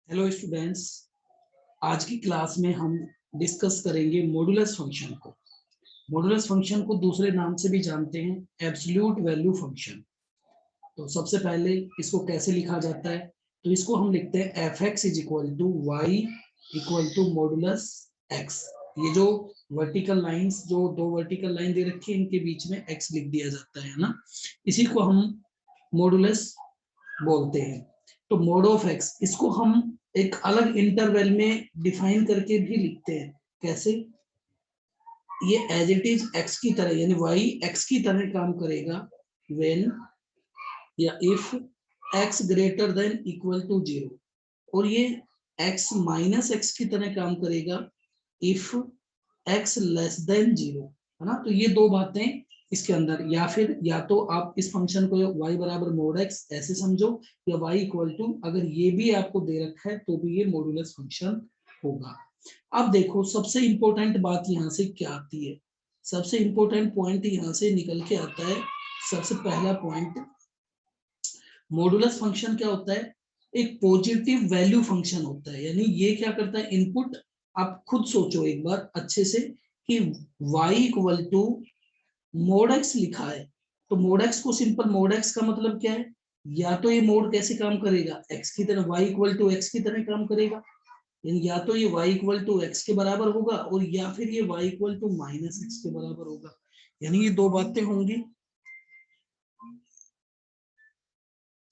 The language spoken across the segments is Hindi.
हेलो स्टूडेंट्स, आज की क्लास में हम डिस्कस करेंगे मॉडुलस फंक्शन को। मॉडुलस फंक्शन को दूसरे नाम से भी जानते हैं एब्सोल्यूट वैल्यू फंक्शन। तो सबसे पहले इसको कैसे लिखा जाता है, तो इसको हम लिखते हैं F X is equal to Y equal to modulus X. ये जो वर्टिकल लाइंस, जो दो वर्टिकल लाइन दे रखी है, इनके बीच में एक्स लिख दिया जाता है ना, इसी को हम मॉडुलस बोलते हैं। तो मोड ऑफ एक्स, इसको हम एक अलग इंटरवल में डिफाइन करके भी लिखते हैं। कैसे? ये एज इट इज एक्स की तरह, यानी वाई एक्स की तरह काम करेगा व्हेन या if X greater than equal to 0, और ये एक्स माइनस एक्स की तरह काम करेगा इफ एक्स लेस देन 0, है ना। तो ये दो बातें इसके अंदर, या फिर या तो आप इस फंक्शन को y बराबर मोड एक्स ऐसे समझो, या y इक्वल टू, अगर ये भी आपको दे रखा है तो भी ये मॉडुलस फंक्शन होगा। अब देखो सबसे इंपॉर्टेंट बात यहाँ से क्या आती है, सबसे इंपॉर्टेंट पॉइंट यहाँ से निकल के आता है। सबसे पहला पॉइंट, मॉडुलस फंक्शन क्या होता है? एक पॉजिटिव वैल्यू फंक्शन होता है। यानी ये क्या करता है, इनपुट, आप खुद सोचो एक बार अच्छे से कि y equal to mod X लिखा है, तो मोड एक्स को सिंपल, मोड एक्स का मतलब क्या है, या तो ये मोड कैसे काम करेगा, x की तरह, y इक्वल टू एक्स की तरह काम करेगा, यानी या तो ये y इक्वल टू एक्स के बराबर होगा, और या फिर ये y equal to minus X के बराबर होगा। यानी ये दो बातें होंगी,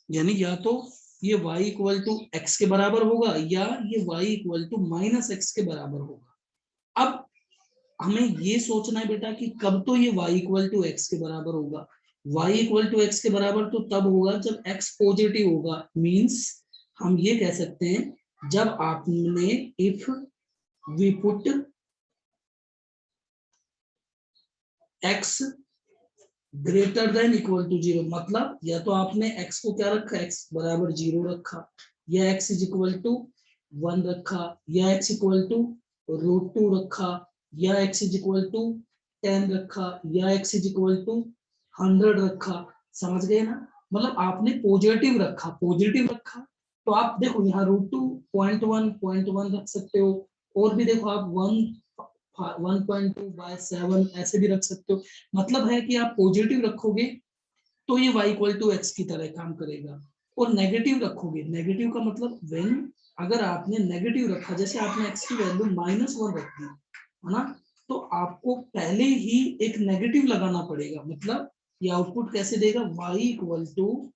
यानी या तो ये y इक्वल टू एक्स के बराबर होगा, या ये y equal to minus X के बराबर होगा। अब हमें ये सोचना है बेटा कि कब तो ये y इक्वल टू एक्स के बराबर होगा। y इक्वल टू एक्स के बराबर तो तब होगा जब x पॉजिटिव होगा। मींस हम ये कह सकते हैं, जब आपने if we put x greater than equal to 0, मतलब या तो आपने x को क्या रखा, x बराबर 0 रखा, या x इज इक्वल टू 1 रखा, या x इक्वल टू √2 रखा, या x इज इक्वल टू 10 रखा, या x इज इक्वल टू 100 रखा। समझ गए ना? मतलब आपने पॉजिटिव रखा, पॉजिटिव रखा, तो आप देखो यहाँ √2 0.1 रख सकते हो, और भी देखो आप 1.2/7 ऐसे भी रख सकते हो। मतलब है कि आप पॉजिटिव रखोगे तो ये y इक्वल टू एक्स की तरह काम करेगा, और नेगेटिव रखोगे, नेगेटिव का मतलब व्हेन, अगर आपने नेगेटिव रखा, जैसे आपने x की वैल्यू -1 रख दी, है ना, तो आपको पहले ही एक नेगेटिव लगाना पड़ेगा। मतलब ये आउटपुट कैसे देगा, y इक्वल टू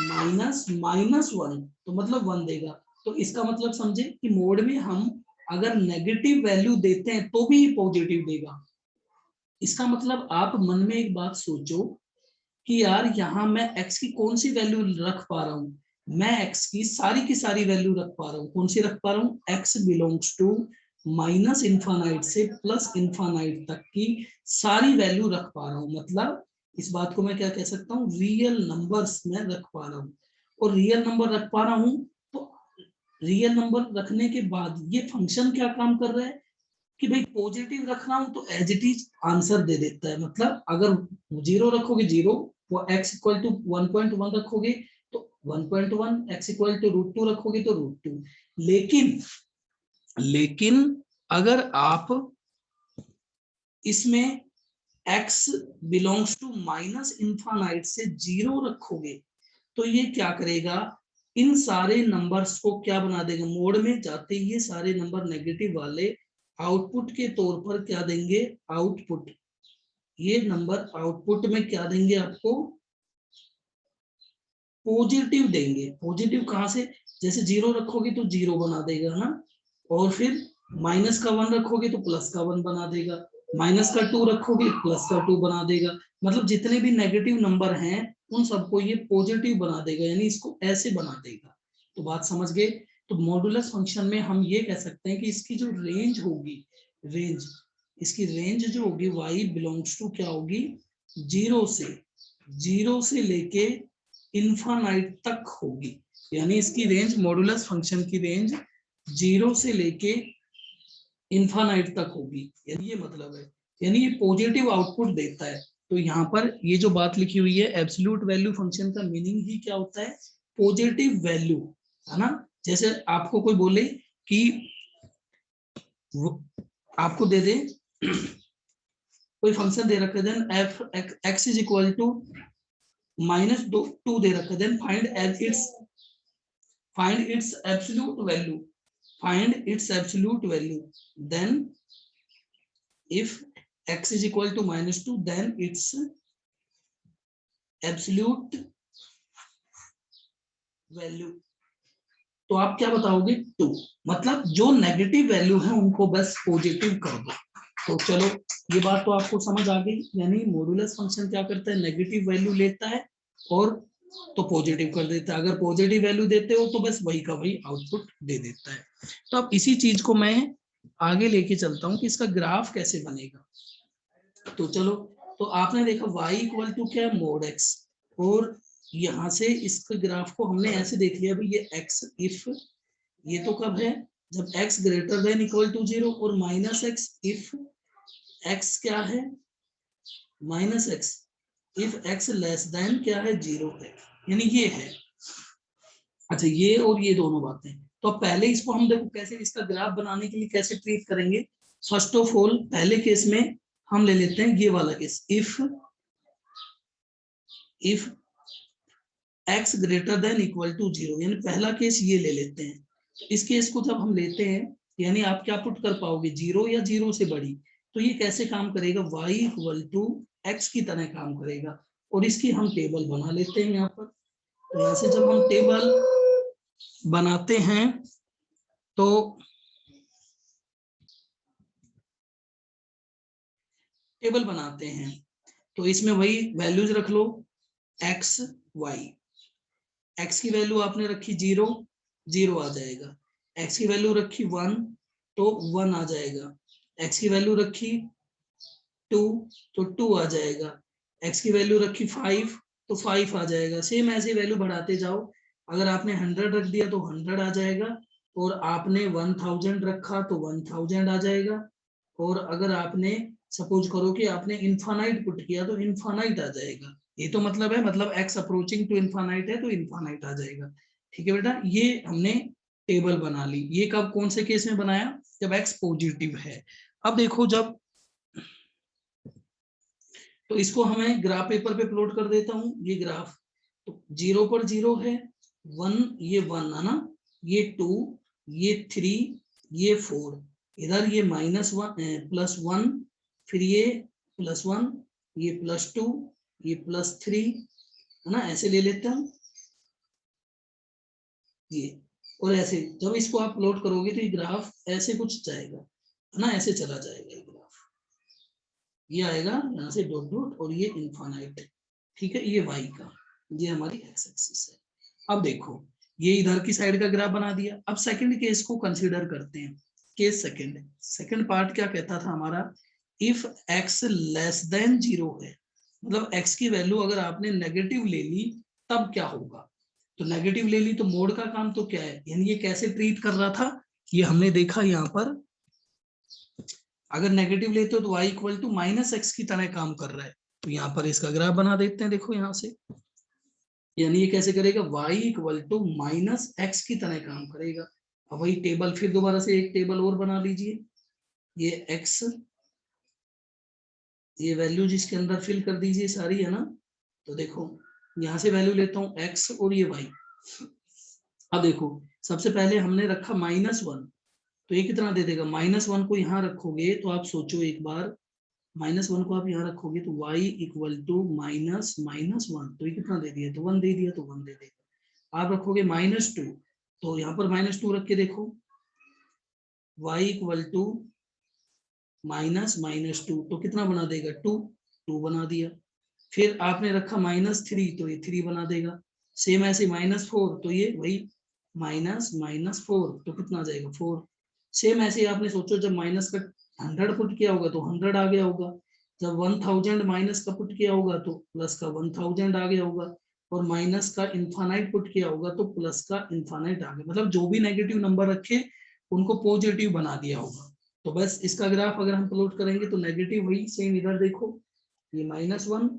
-1, तो मतलब 1 देगा। तो इसका मतलब समझे कि मोड में हम अगर नेगेटिव वैल्यू देते हैं तो भी पॉजिटिव देगा। इसका मतलब आप मन में एक बात सोचो कि यार यहाँ मैं x की कौन सी वैल्यू रख पा रहा हूँ, मैं x की सारी वैल्यू रख पा रहा हूँ। कौन सी रख पा रहा हूँ? x belongs to minus infinite से प्लस इन्फानाइट तक की सारी वैल्यू रख पा रहा हूँ। मतलब इस बात को मैं क्या कह सकता हूँ, रियल नंबर्स में रख पा रहा हूँ। और रियल नंबर रख पा रहा हूँ, तो रियल नंबर रखने के बाद ये फंक्शन क्या काम कर रहा है कि भाई पॉजिटिव रख रहा हूं तो एज इट इज आंसर दे देता है। मतलब अगर 0 रखोगे 0, वो x इक्वल टू 1.1 रखोगे तो 1.1, x इक्वल टू √2 रखोगे तो √2। लेकिन अगर आप इसमें x belongs to minus infinite से 0 रखोगे तो ये क्या करेगा, इन सारे नंबर्स को क्या बना देगा, मोड में जाते ही ये सारे नंबर नेगेटिव वाले आउटपुट के तौर पर क्या देंगे, आउटपुट, ये नंबर आउटपुट में क्या देंगे आपको, पॉजिटिव देंगे। पॉजिटिव कहां से, जैसे 0 रखोगे तो 0 बना देगा ना, और फिर माइनस का 1 रखोगे तो प्लस का 1 बना देगा, माइनस का 2 रखोगे प्लस का 2 बना देगा। मतलब जितने भी नेगेटिव नंबर हैं उन सबको ये पॉजिटिव बना देगा, यानी इसको ऐसे बना देगा। तो बात समझ गए? तो मॉडुलस फंक्शन में हम ये कह सकते हैं कि इसकी जो रेंज होगी, रेंज, इसकी रेंज जो होगी y बिलोंग्स टू क्या होगी, 0 से लेके इन्फानाइट तक होगी। यानी इसकी रेंज, मॉडुलस फंक्शन की रेंज 0 से लेके इन्फानाइट तक होगी। यानी ये मतलब है, यानी ये पॉजिटिव आउटपुट देता है। तो यहाँ पर ये जो बात लिखी हुई है, एब्सोल्यूट वैल्यू फंक्शन का मीनिंग ही क्या होता है, पॉजिटिव वैल्यू, है ना। जैसे आपको कोई बोले कि आपको दे दे कोई फंक्शन दे रखा है, then F X is equal to -2 दे रखा है, then find its absolute value, then if x is equal to -2, then its absolute value, तो आप क्या बताओगे 2, मतलब जो नेगेटिव वैल्यू है उनको बस पॉजिटिव कर दो। तो चलो ये बात तो आपको समझ आ गई, यानी मॉड्यूलस फंक्शन क्या करता है, नेगेटिव वैल्यू लेता है और तो पॉजिटिव कर देता है, अगर पॉजिटिव वैल्यू देते हो तो बस वही का वही आउटपुट दे देता है। तो अब इसी चीज को मैं आगे लेके चलता हूँ कि इसका ग्राफ कैसे बनेगा। तो चलो, तो आपने देखा y इक्वल टू क्या है, मोड x, और यहाँ से इसके ग्राफ को हमने ऐसे देख लिया भाई ये x इफ, ये तो कब है जब x greater than equal to 0, और -x इफ x क्या है -x if x less than क्या है 0 है, यानी ये है। अच्छा, ये और ये दोनों बातें, तो अब पहले इसको हम देखो कैसे इसका ग्राफ बनाने के लिए कैसे ट्रीट करेंगे। फर्स्ट ऑफ ऑल पहले केस में हम ले लेते हैं ये वाला case, if x greater than equal to 0, यानी पहला केस ये ले लेते हैं। इस केस को जब हम लेते हैं, यानी आप क्या पुट कर पाओगे 0 या 0 से बड़ी, तो ये कैसे काम करेगा, y इक्वल टू x की तरह काम करेगा, और इसकी हम टेबल बना लेते हैं यहाँ पर। तो यहाँ से जब हम टेबल बनाते हैं तो टेबल बनाते हैं, तो इसमें वही वैल्यूज रख लो, x y, x की वैल्यू आपने रखी 0, 0 आ जाएगा, x की वैल्यू रखी 1 तो 1 आ जाएगा, x की वैल्यू रखी 2 तो 2 आ जाएगा, x की वैल्यू रखी 5 तो 5 आ जाएगा। सेम ऐसे वैल्यू बढ़ाते जाओ, अगर आपने 100 रख दिया तो 100 आ जाएगा, और आपने 1000 रखा तो 1000 आ जाएगा, और अगर आपने सपोज करो कि आपने इन्फानाइट पुट किया तो इन्फानाइट आ जाएगा। ये तो मतलब है, मतलब x अप्रोचिंग टू इन्फानाइट है तो इन्फानाइट आ जाएगा। ठीक है बेटा, ये हमने टेबल बना ली। ये कब कौन से केस में बनाया, जब x पॉजिटिव है। अब देखो जब, तो इसको हमें ग्राफ पेपर पे प्लॉट कर देता हूँ, ये ग्राफ, तो 0 पर 0 है, 1 ये 1 है ना, ये 2 ये 3 ये 4, इधर ये -1 +1, फिर ये +1 ये +2 ये +3 है ना, ऐसे ले लेते हैं ये। और ऐसे जब इसको आप प्लॉट करोगे तो ये ग्राफ ऐसे कुछ जाएगा है ना, ऐसे चला जाएगा ये ग्राफ, ये आएगा यहाँ से डॉट डॉट, और ये इन्फानाइट। ठीक है, ये y का, ये हमारी x एक्सिस है। अब देखो ये इधर की साइड का ग्राफ बना दिया। अब सेकंड केस को कंसीडर करते हैं, केस सेकंड पार्ट क्या कहता था हमारा, इफ x लेस देन 0 है, मतलब x की वैल्यू अगर आपने नेगेटिव ले ली तब क्या होगा। तो नेगेटिव ले ली तो मोड का काम तो क्या है, यानी ये कैसे ट्रीट कर रहा था, ये हमने देखा यहाँ पर, अगर नेगेटिव लेते हो तो y इक्वल टू -x की तरह काम कर रहा है। तो यहाँ पर इसका ग्राफ बना देते हैं, देखो यहाँ से, यानी ये कैसे करेगा, y इक्वल टू -x की तरह काम करेगा। अब वही टेबल फिर दोबारा से एक टेबल और बना लीजिए, ये x, ये वैल्यू जिसके अंदर फिल कर दीजिए सारी, है ना। तो देखो यहाँ से वैल्यू लेता हूँ x और ये y। अब देखो सबसे पहले हमने रखा -1, तो ये कितना दे देगा, -1 को यहाँ रखोगे तो आप सोचो एक बार, -1 को आप यहाँ रखोगे तो y इक्वल टू -1, तो ये कितना दे दिया, तो 1 दे दिया, तो 1 दे देगा। आप रखोगे -2, तो यहाँ पर -2 रख के देखो, y इक्वल टू -2, तो कितना बना देगा, 2 बना दिया। फिर आपने रखा -3, तो ये 3 बना देगा। सेम ऐसे -4, तो ये वही -4, तो कितना आ जाएगा, 4। सेम ऐसे आपने सोचो जब माइनस का 100 पुट किया होगा तो 100 आ गया होगा, जब 1000 माइनस का पुट किया होगा तो प्लस का 1000 आ गया होगा, और माइनस का इन्फानाइट पुट किया होगा तो प्लस का इन्फानाइट आ गया। मतलब जो भी नेगेटिव नंबर रखे उनको पॉजिटिव बना दिया होगा। तो बस इसका ग्राफ अगर हम प्लॉट करेंगे तो नेगेटिव वही सेम, इधर देखो ये -1,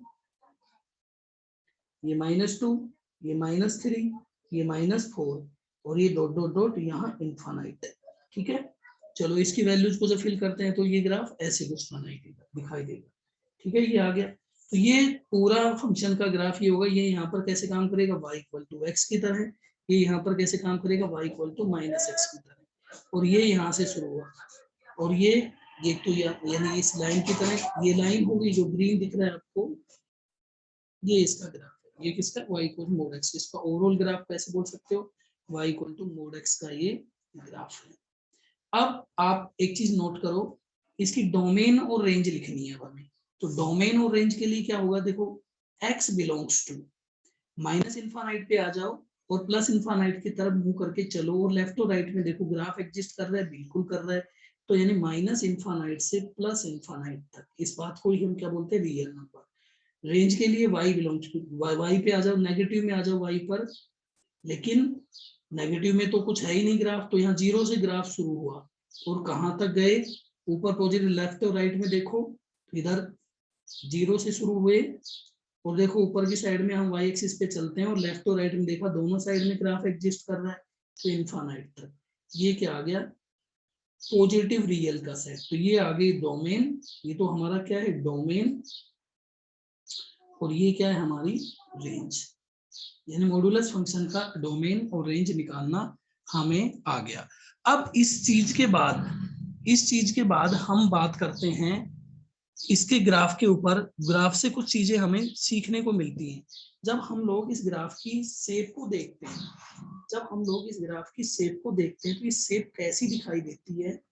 ये -2, ये -3, ये -4, और ये डॉट डॉट डॉट यहाँ इनफाइनाइट है। ठीक है, चलो इसकी वैल्यूज को जब फिल करते हैं तो ये ग्राफ ऐसे कुछ दिखाई देगा। ठीक है, ये आ गया। तो ये पूरा फंक्शन का ग्राफ ये होगा। ये यहाँ पर कैसे काम करेगा, y इक्वल टू एक्स की तरह। ये यहाँ पर कैसे काम करेगा, y equal to minus X की तरह। और ये यहाँ से शुरू हुआ और ये तो यानी इस लाइन की तरह ये लाइन होगी जो ग्रीन दिख रहा है आपको, ये इसका ग्राफ है। ये किसका, y equal to mod X. इसका ओवरऑल ग्राफ कैसे बोल सकते हो, y equal to mod X का ये ग्राफ है। अब आप एक चीज नोट करो, इसकी डोमेन और रेंज लिखनी है अब हमें। तो डोमेन और रेंज के लिए क्या होगा, देखो x belongs to minus infinite पे आ जाओ और प्लस इनफाइनाइट की तरफ मूव करके चलो, और लेफ्ट और राइट में देखो ग्राफ एग्जिस्ट कर रहा है, बिल्कुल कर रहा है। तो यानी माइनस इनफाइनाइट से प्लस इनफाइनाइट तक, इस बात को ही हम क्या बोलते हैं, रियल नंबर। रेंज के लिए y बिलोंग्स टू y पे आ जाओ, नेगेटिव में आ जाओ y पर, लेकिन नेगेटिव में तो कुछ है ही नहीं ग्राफ। तो यहाँ जीरो से ग्राफ शुरू हुआ और कहाँ तक गए, ऊपर पॉजिटिव, लेफ्ट और राइट में देखो, इधर जीरो से शुरू हुए और देखो ऊपर की साइड में हम y एक्सिस पे चलते हैं और लेफ्ट और राइट में देखा दोनों साइड में ग्राफ एग्जिस्ट कर रहा है, तो इनफाइनाइट तक। ये क्या आ गया, पॉजिटिव रियल का सेट। तो ये आ गई डोमेन, ये तो हमारा क्या है डोमेन, और ये क्या है हमारी रेंज। यानी मॉडुलस फंक्शन का डोमेन और रेंज निकालना हमें आ गया। अब इस चीज के बाद हम बात करते हैं इसके ग्राफ के ऊपर। ग्राफ से कुछ चीजें हमें सीखने को मिलती हैं। जब हम लोग इस ग्राफ की शेप को देखते हैं, तो ये शेप कैसी दिखाई देती है,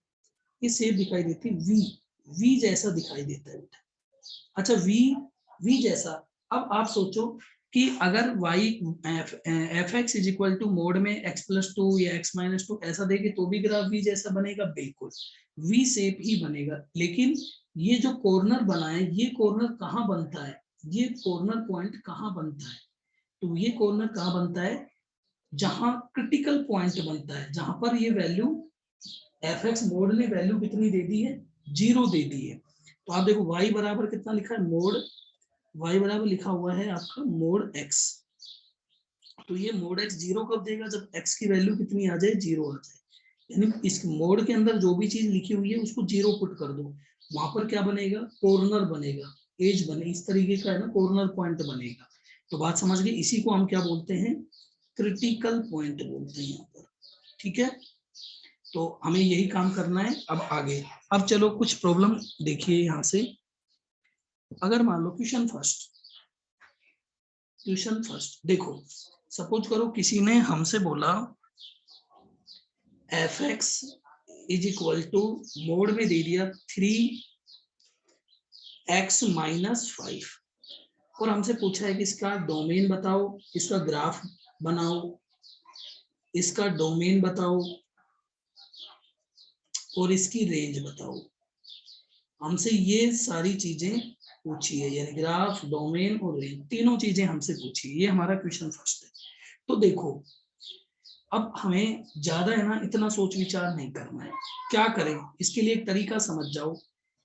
ये शेप दिखाई देती है वी जैसा दिखाई देता है। अच्छा, वी जैसा। अब आप सोचो कि अगर y F X is equal to mode में x प्लस टू या x माइनस टू ऐसा देखे तो भी ग्राफ v जैसा बनेगा, बिल्कुल v शेप ही बनेगा। लेकिन ये जो कॉर्नर बना है, ये कॉर्नर कहाँ बनता है, ये कॉर्नर पॉइंट कहाँ बनता है, तो ये कॉर्नर कहाँ बनता है, जहां क्रिटिकल पॉइंट बनता है, जहां पर ये वैल्यू एफ एक्स मोड ने वैल्यू कितनी दे दी है, 0 दे दी है। तो आप देखो y बराबर कितना लिखा है, मोड y बराबर लिखा हुआ है आपका मोड x। तो ये मोड x 0 कब देगा, जब x की वैल्यू कितनी आ जाए, 0 आ जाए। यानी इस मोड के अंदर जो भी चीज लिखी हुई है उसको 0 पुट कर दो, वहां पर क्या बनेगा, कॉर्नर बनेगा, एज बने, इस तरीके का है ना, कॉर्नर पॉइंट बनेगा। तो बात समझ गए, इसी को हम क्या बोलते हैं, क्रिटिकल पॉइंट बोलते हैं यहाँ पर। ठीक है, तो हमें यही काम करना है। अब आगे, अब चलो कुछ प्रॉब्लम देखिए यहाँ से। अगर मान लो क्वेश्चन फर्स्ट देखो, सपोज करो किसी ने हमसे बोला F X is equal to mode में दे दिया 3x माइनस 5 और हमसे पूछा है कि इसका डोमेन बताओ, इसका ग्राफ बनाओ, इसका डोमेन बताओ और इसकी रेंज बताओ। हमसे ये सारी चीजें पूछी है, यानी ग्राफ, डोमेन और रेंज, तीनों चीजें हमसे पूछी है। ये हमारा क्वेश्चन फर्स्ट है। तो देखो, अब हमें ज्यादा है ना इतना सोच विचार नहीं करना है। क्या करें, इसके लिए एक तरीका समझ जाओ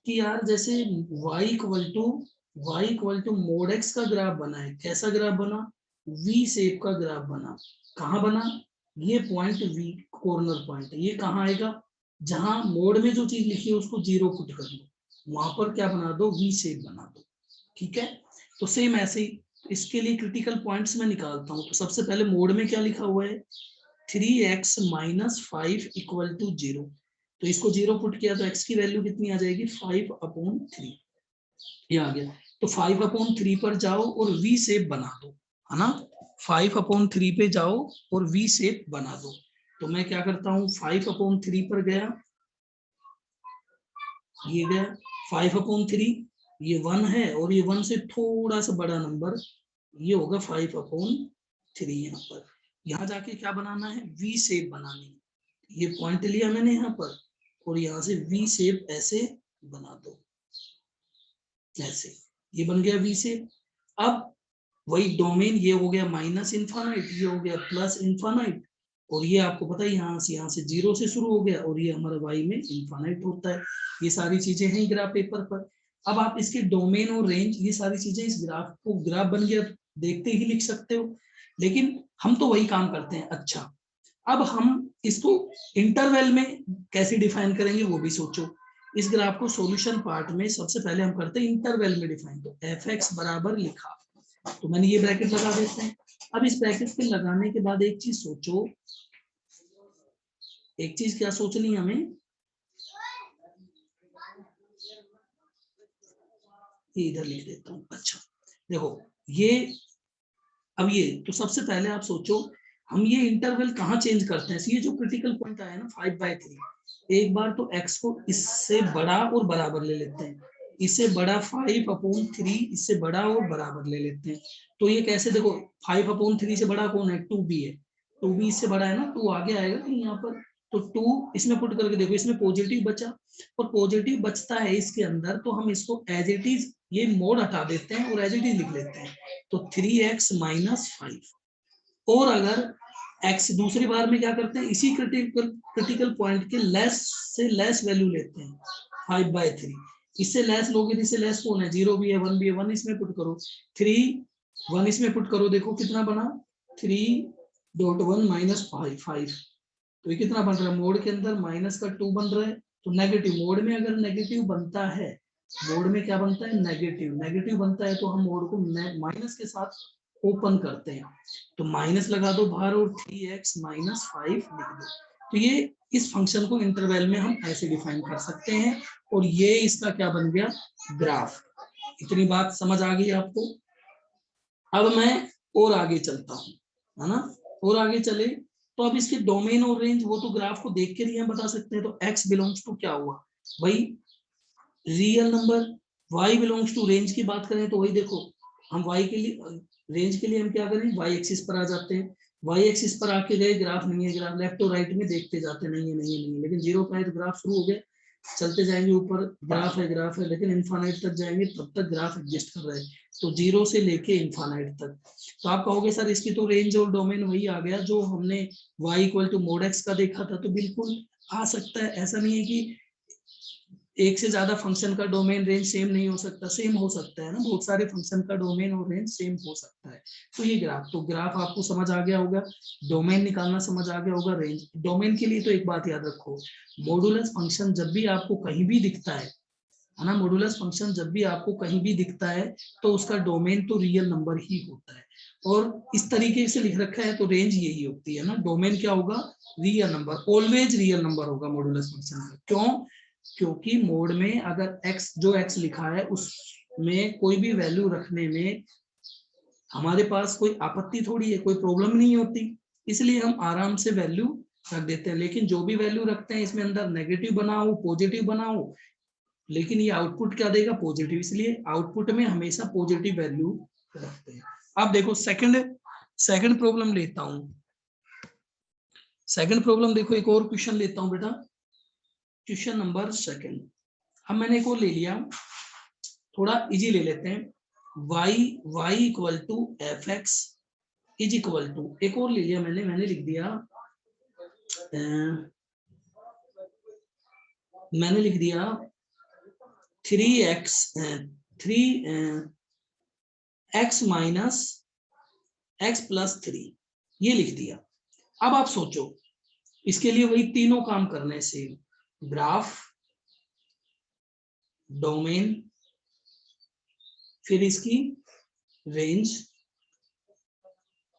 कि यार जैसे y equal to mod x का ग्राफ बना है, कैसा ग्राफ बना, v शेप का ग्राफ बना। कहाँ बना, ये पॉइंट v कॉर्नर पॉइंट, ये कहाँ आएगा, जहां मोड में जो चीज लिखी है उसको 0 पुट कर दो, वहां पर क्या बना दो, वी शेप बना दो। ठीक है, तो सेम ऐसे ही इसके लिए क्रिटिकल पॉइंट्स में निकालता हूं। तो सबसे पहले मोड में क्या लिखा हुआ है, 3x माइनस 5 इक्वल टू 0। तो इसको 0 पुट किया तो x की वैल्यू कितनी आ जाएगी, 5/3। ये आ गया। तो 5/3 पर जाओ और v शेप बना दो, है ना। 5/3 पे जाओ और v शेप बना दो। तो मैं क्या करता हूँ, 5/3 पर गया, ये गया 5/3, ये 1 है और ये 1 से थोड़ा सा बड़ा नंबर, ये होगा 5/3 यहाँ पर। यहाँ जाके क्या बनाना है, वी शेप बनानी है। ये पॉइंट लिया मैंने यहाँ पर और यहाँ से वी शेप ऐसे बना दो, ऐसे, ये बन गया वी शेप। अब वही डोमेन, ये हो गया माइनस इनफाइनाइट, ये हो गया प्लस इनफाइनाइट, और ये आपको पता है यहाँ से 0 से शुरू हो गया और ये हमारा y में इनफाइनाइट होता है। ये सारी चीजें हैं ग्राफ पेपर पर। अब आप इसके डोमेन और रेंज, ये सारी चीजें इस ग्राफ को, ग्राफ बन गया देखते ही लिख सकते हो, लेकिन हम तो वही काम करते हैं। अच्छा, अब हम इसको इंटरवल में कैसे डिफाइन करेंगे वो भी सोचो। इस ग्राफ को सॉल्यूशन पार्ट में सबसे पहले हम करते हैं इंटरवल में डिफाइन। तो एफ एक्स बराबर लिखा, तो मैंने ये ब्रैकेट लगा देते हैं। अब इस ब्रैकेट के लगाने के बाद एक चीज सोचो, एक चीज क्या सोचनी है हमें, ये इधर लिख देता हूँ। अच्छा देखो ये, अब ये तो सबसे पहले आप सोचो हम ये इंटरवल कहाँ चेंज करते हैं। ये जो क्रिटिकल पॉइंट आया ना 5/3, एक बार तो x को इससे बड़ा और बराबर ले लेते हैं, इससे बड़ा 5/3, इससे बड़ा और बराबर ले लेते हैं। तो ये कैसे, देखो 5/3 से बड़ा कौन है, 2b है, 2b इससे बड़ा है ना, 2 आगे आएगा कि यहाँ पर, तो 2 इसमें पुट करके देखो, इसमें पॉजिटिव बचा, और पॉजिटिव बचता है इसके अंदर, तो हम इसको एज इट इज ये मोड हटा देते हैं और एज इट इज लिख लेते हैं। तो 3x - 5, और अगर x दूसरी बार में क्या करते हैं, इसी क्रिटिकल पॉइंट के लेस से लेस वैल्यू लेते हैं 5/3, इससे लेस लोगे, इससे लेस कौन है, 0 भी है, 1 भी है, 1 इसमें पुट करो, 3 1 इसमें पुट करो, देखो कितना बना, 3.1 - 5, तो ये कितना बन रहा है, मोड के अंदर माइनस का 2 बन रहा है। तो नेगेटिव मोड में अगर नेगेटिव बनता है, मोड में क्या बनता है, नेगेटिव, नेगेटिव बनता है, तो हम मोड को माइनस के साथ ओपन करते हैं, तो माइनस लगा दो बाहर और 3x - 5 लिख दो। तो ये इस फंक्शन को इंटरवल में हम ऐसे डिफाइन कर सकते हैं, और ये इसका क्या बन गया, ग्राफ। इतनी बात समझ आ गई आपको। अब मैं और आगे चलता हूँ, है ना, और आगे चले तो अब इसके डोमेन और रेंज वो तो ग्राफ को देख के लिए हम बता सकते हैं। तो x बिलोंग्स टू क्या हुआ भाई, real number, y belongs to range की बात करें तो वही देखो, हम y के लिए, रेंज के लिए हम क्या करें, y एक्सिस पर आ जाते हैं, y एक्सिस पर आके गए, ग्राफ नहीं है, ग्राफ लेफ्ट और राइट में देखते जाते, नहीं है नहीं है नहीं है, लेकिन 0 पे है तो ग्राफ शुरू हो गया, चलते जाएंगे ऊपर, ग्राफ है, लेकिन इन्फानाइट तक जाएंगे तब तक ग्राफ एग्जिस्ट कर रहा है, तो 0 से लेके इन्फानाइट तक। तो आप कहोगे सर इसकी तो रेंज और डोमेन वही आ गया जो हमने y = mod x का देखा था, तो बिल्कुल आ सकता है, ऐसा नहीं है कि एक से ज्यादा फंक्शन का डोमेन रेंज सेम नहीं हो सकता, सेम हो सकता है ना, बहुत सारे फंक्शन का डोमेन और रेंज सेम हो सकता है। तो ये ग्राफ, तो ग्राफ आपको समझ आ गया होगा, डोमेन निकालना समझ आ गया होगा, रेंज, डोमेन के लिए तो एक बात याद रखो, मॉडुलस फंक्शन जब भी आपको कहीं भी दिखता है ना, मॉडुलस फंक्शन जब भी आपको कहीं भी दिखता है तो उसका डोमेन तो रियल नंबर ही होता है, और इस तरीके से लिख रखा है तो रेंज यही होती है ना, डोमेन क्या होगा, real number, always real number होगा मॉडुलस फंक्शन का। क्यों, क्योंकि मोड में अगर x, जो x लिखा है उसमें कोई भी वैल्यू रखने में हमारे पास कोई आपत्ति थोड़ी है, कोई प्रॉब्लम नहीं होती, इसलिए हम आराम से वैल्यू रख देते हैं। लेकिन जो भी वैल्यू रखते हैं इसमें अंदर नेगेटिव बनाओ पॉजिटिव बनाओ, लेकिन ये आउटपुट क्या देगा, पॉजिटिव, इसलिए आउटपुट में हमेशा पॉजिटिव वैल्यू रखते हैं। अब देखो सेकंड प्रॉब्लम लेता हूं, सेकंड प्रॉब्लम देखो, एक और क्वेश्चन लेता हूं बेटा, क्वेश्चन नंबर सेकंड। अब मैंने एक और ले लिया, थोड़ा इजी ले लेते हैं, y = fx is equal to, एक और ले लिया मैंने लिख दिया, मैंने लिख दिया 3x 3x - x + 3, ये लिख दिया। अब आप सोचो, इसके लिए वही तीनों काम करने से, ग्राफ, डोमेन, फिर इसकी रेंज,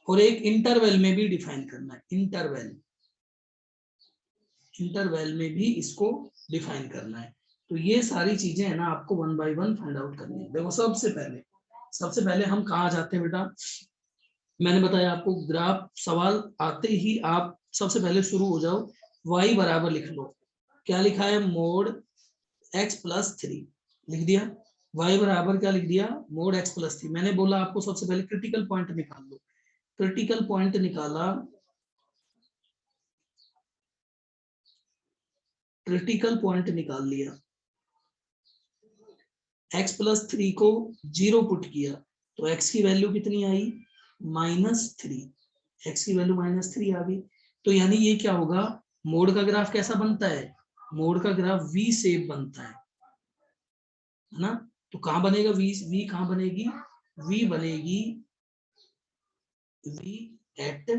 और एक इंटरवल में भी डिफाइन करना है, इंटरवल में भी इसको डिफाइन करना है। तो ये सारी चीजें है ना आपको 1 बाय 1 फाइंड आउट करनी है। देखो सबसे पहले हम कहाँ जाते हैं बेटा, मैंने बताया आपको ग्राफ, सवाल आते ही आप सबसे पहले शुरू हो जाओ, y बराबर लिख लो, क्या लिखा है, mod x + 3 लिख दिया, y बराबर क्या लिख दिया, mod x + 3। मैंने बोला आपको सबसे पहले क्रिटिकल पॉइंट निकाल लो, क्रिटिकल पॉइंट निकाला, क्रिटिकल पॉइंट निकाल लिया, x + 3 को 0 पुट किया, तो x की वैल्यू कितनी आई, -3, x की वैल्यू -3 आ गई। तो यानी ये क्या होगा, मोड का ग्राफ कैसा बनता है, मोड का ग्राफ वी शेप बनता है ना, तो कहां बनेगा वी कहां बनेगी, वी बनेगी V at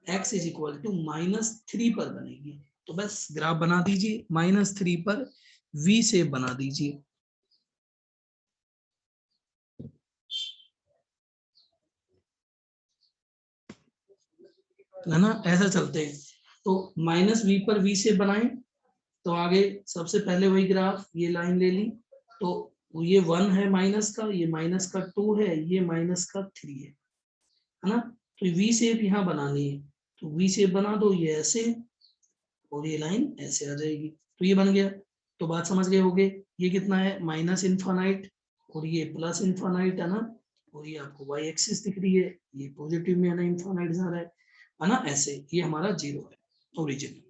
x is equal to -3 पर बनेगी। तो बस ग्राफ बना दीजिए, -3 पर v शेप बना दीजिए। है ना, ऐसा चलते हैं। तो -v पर v शेप बनाए, तो आगे सबसे पहले वही ग्राफ, ये लाइन ले ली, तो ये 1 है माइनस का, ये माइनस का 2 है, ये माइनस का 3 है ना। तो वी शेप यहाँ बनानी है, तो वी शेप बना दो, ये ऐसे और ये लाइन ऐसे आ जाएगी, तो ये बन गया। तो बात समझ गए होगे, ये कितना है माइनस इनफाइनाइट और ये प्लस इनफाइनाइट है ना, और ये आपको वाई एक्सिस दिख रही है, ये पॉजिटिव में है ना, इनफाइनाइट जा रहा है ना, ऐसे ये हमारा 0 है ओरिजिन।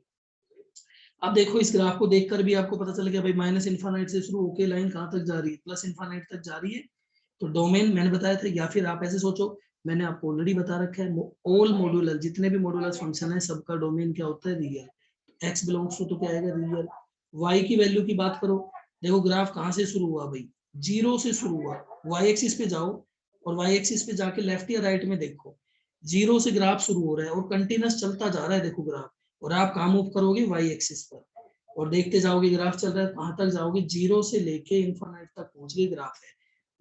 अब देखो इस ग्राफ को देखकर भी आपको पता चल गया भाई माइनस इनफाइनाइट से शुरू होकर लाइन कहां तक जा रही है, प्लस इनफाइनाइट तक जा रही है। तो डोमेन मैंने बताया था, या फिर आप ऐसे सोचो, मैंने आपको ऑलरेडी बता रखा है, ऑल मॉड्यूलर जितने भी मॉड्यूलर फंक्शन है सबका डोमेन क्या होता है, रियल। एक्स बिलोंग्स टू तो क्या आएगा, रियल। वाई की वैल्यू की बात करो, देखो ग्राफ कहां से शुरू हुआ भाई, 0 से शुरू हुआ, वाई एक्सिस पे जाओ और वाई एक्सिस पे जाके लेफ्ट या राइट में देखो, 0 से ग्राफ शुरू हो रहा है और कंटिन्यूस चलता जा रहा है, देखो ग्राफ, और आप कहाँ मूव करोगे, वाई एक्सिस पर, और देखते जाओगे ग्राफ चल रहा है, कहां तक जाओगे, 0 से लेके इनफाइनाइट तक पहुंच गए ग्राफ है।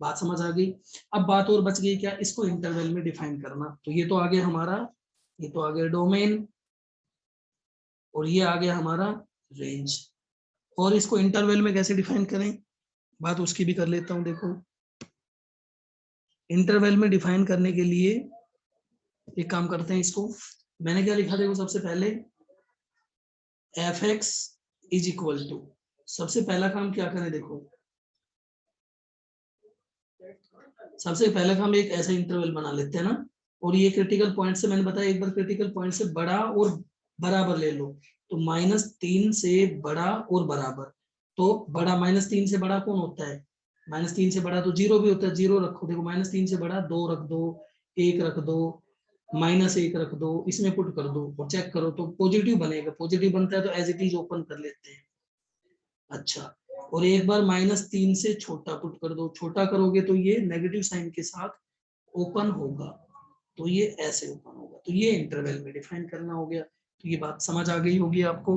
बात समझ आ गई। अब बात और बच गई क्या, इसको इंटरवल में डिफाइन करना। तो ये तो आ गया हमारा, ये तो आ गया डोमेन, और ये आ गया हमारा रेंज। और इसको इंटरवल में कैसे डिफाइन करें, बात उसकी भी कर लेता हूं। देखो इंटरवल में डिफाइन करने के लिए एक काम करते हैं, इसको मैंने क्या लिखा, देखो सबसे पहले F X is equal to, सबसे पहला काम क्या करें, देखो सबसे पहले हम एक ऐसा इंटरवल बना लेते हैं ना, और ये क्रिटिकल पॉइंट से मैंने बताया, एक बार क्रिटिकल पॉइंट से बड़ा और बराबर ले लो, तो -3 से बड़ा और बराबर। तो बड़ा -3 से बड़ा कौन होता है, -3 से बड़ा तो 0 भी होता है, 0 रखो, देखो -3 से बड़ा 2 रख दो, 1 रख दो, -1 रख दो, इसमें पुट कर दो और चेक करो तो पॉजिटिव बनेगा, पॉजिटिव बनता है तो एज इट इज ओपन कर लेते हैं। अच्छा, और एक बार -3 से छोटा पुट कर दो, छोटा करोगे तो ये नेगेटिव साइन के साथ ओपन होगा, तो ये ऐसे ओपन होगा, तो ये इंटरवल में डिफाइन करना हो गया। तो ये बात समझ आ गई होगी आपको।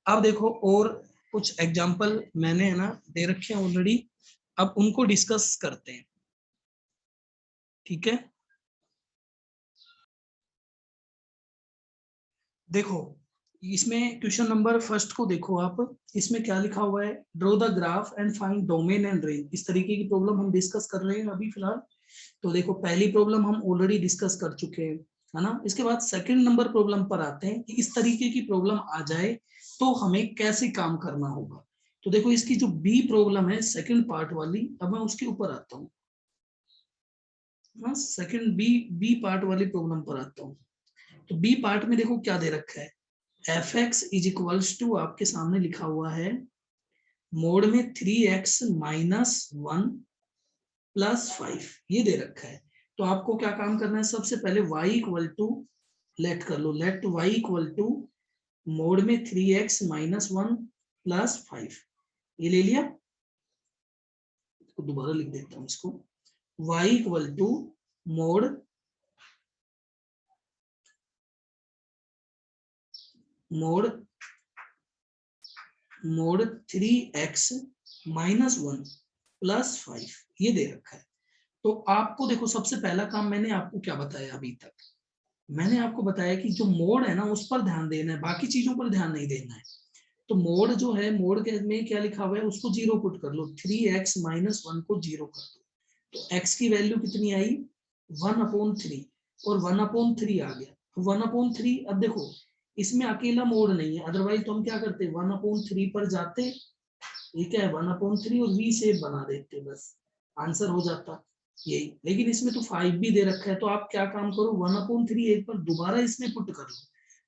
अब देखो और कुछ एग्जांपल मैंने है ना दे रखे हैं ऑलरेडी, अब उनको डिस्कस करते हैं, ठीक है। देखो इसमें क्वेश्चन नंबर फर्स्ट को देखो आप, इसमें क्या लिखा हुआ है, draw the graph and find domain and range, इस तरीके की प्रॉब्लम हम डिस्कस कर रहे हैं अभी फिलहाल। तो देखो पहली प्रॉब्लम हम ऑलरेडी डिस्कस कर चुके हैं, है ना। इसके बाद सेकंड नंबर प्रॉब्लम पर आते हैं कि इस तरीके की प्रॉब्लम आ जाए तो हमें कैसे काम करना होगा। तो देखो इसकी जो बी प्रॉब्लम है सेकंड पार्ट वाली, अब मैं उसके ऊपर आता हूँ, सेकंड बी बी पार्ट वाली प्रॉब्लम पर आता हूँ। तो बी पार्ट में देखो क्या दे रखा है, F X is equals to आपके सामने लिखा हुआ है मोड में 3x - 1 + 5, ये दे रखा है। तो आपको क्या काम करना है, सबसे पहले y इक्वल टू लेट कर लो, let y equal to mode में 3x - 1 + 5, ये ले लिया। तो दोबारा लिख देता हूं इसको, y equal to mod mod mod 3x - 1 + 5, ये दे रखा है। तो आपको देखो सबसे पहला काम मैंने आपको क्या बताया अभी तक, मैंने आपको बताया कि जो मोड है ना उस पर ध्यान देना है, बाकी चीजों पर ध्यान नहीं देना है। तो मोड जो है, मोड के में क्या लिखा हुआ है उसको 0 पुट कर लो, 3x - 1 को 0 कर दो, तो x की वैल्यू कितनी आई 1/3, और 1/3 आ गया, 1/3। अब देखो इसमें अकेला मोड नहीं है, अदरवाइज तो हम क्या करते 1/3 पर जाते, ये क्या है 1/3 और v शेप बना देते, बस आंसर हो जाता यही। लेकिन इसमें तो 5 भी दे रखा है, तो आप क्या काम करो 1/3 एक बार दोबारा इसमें पुट कर लो,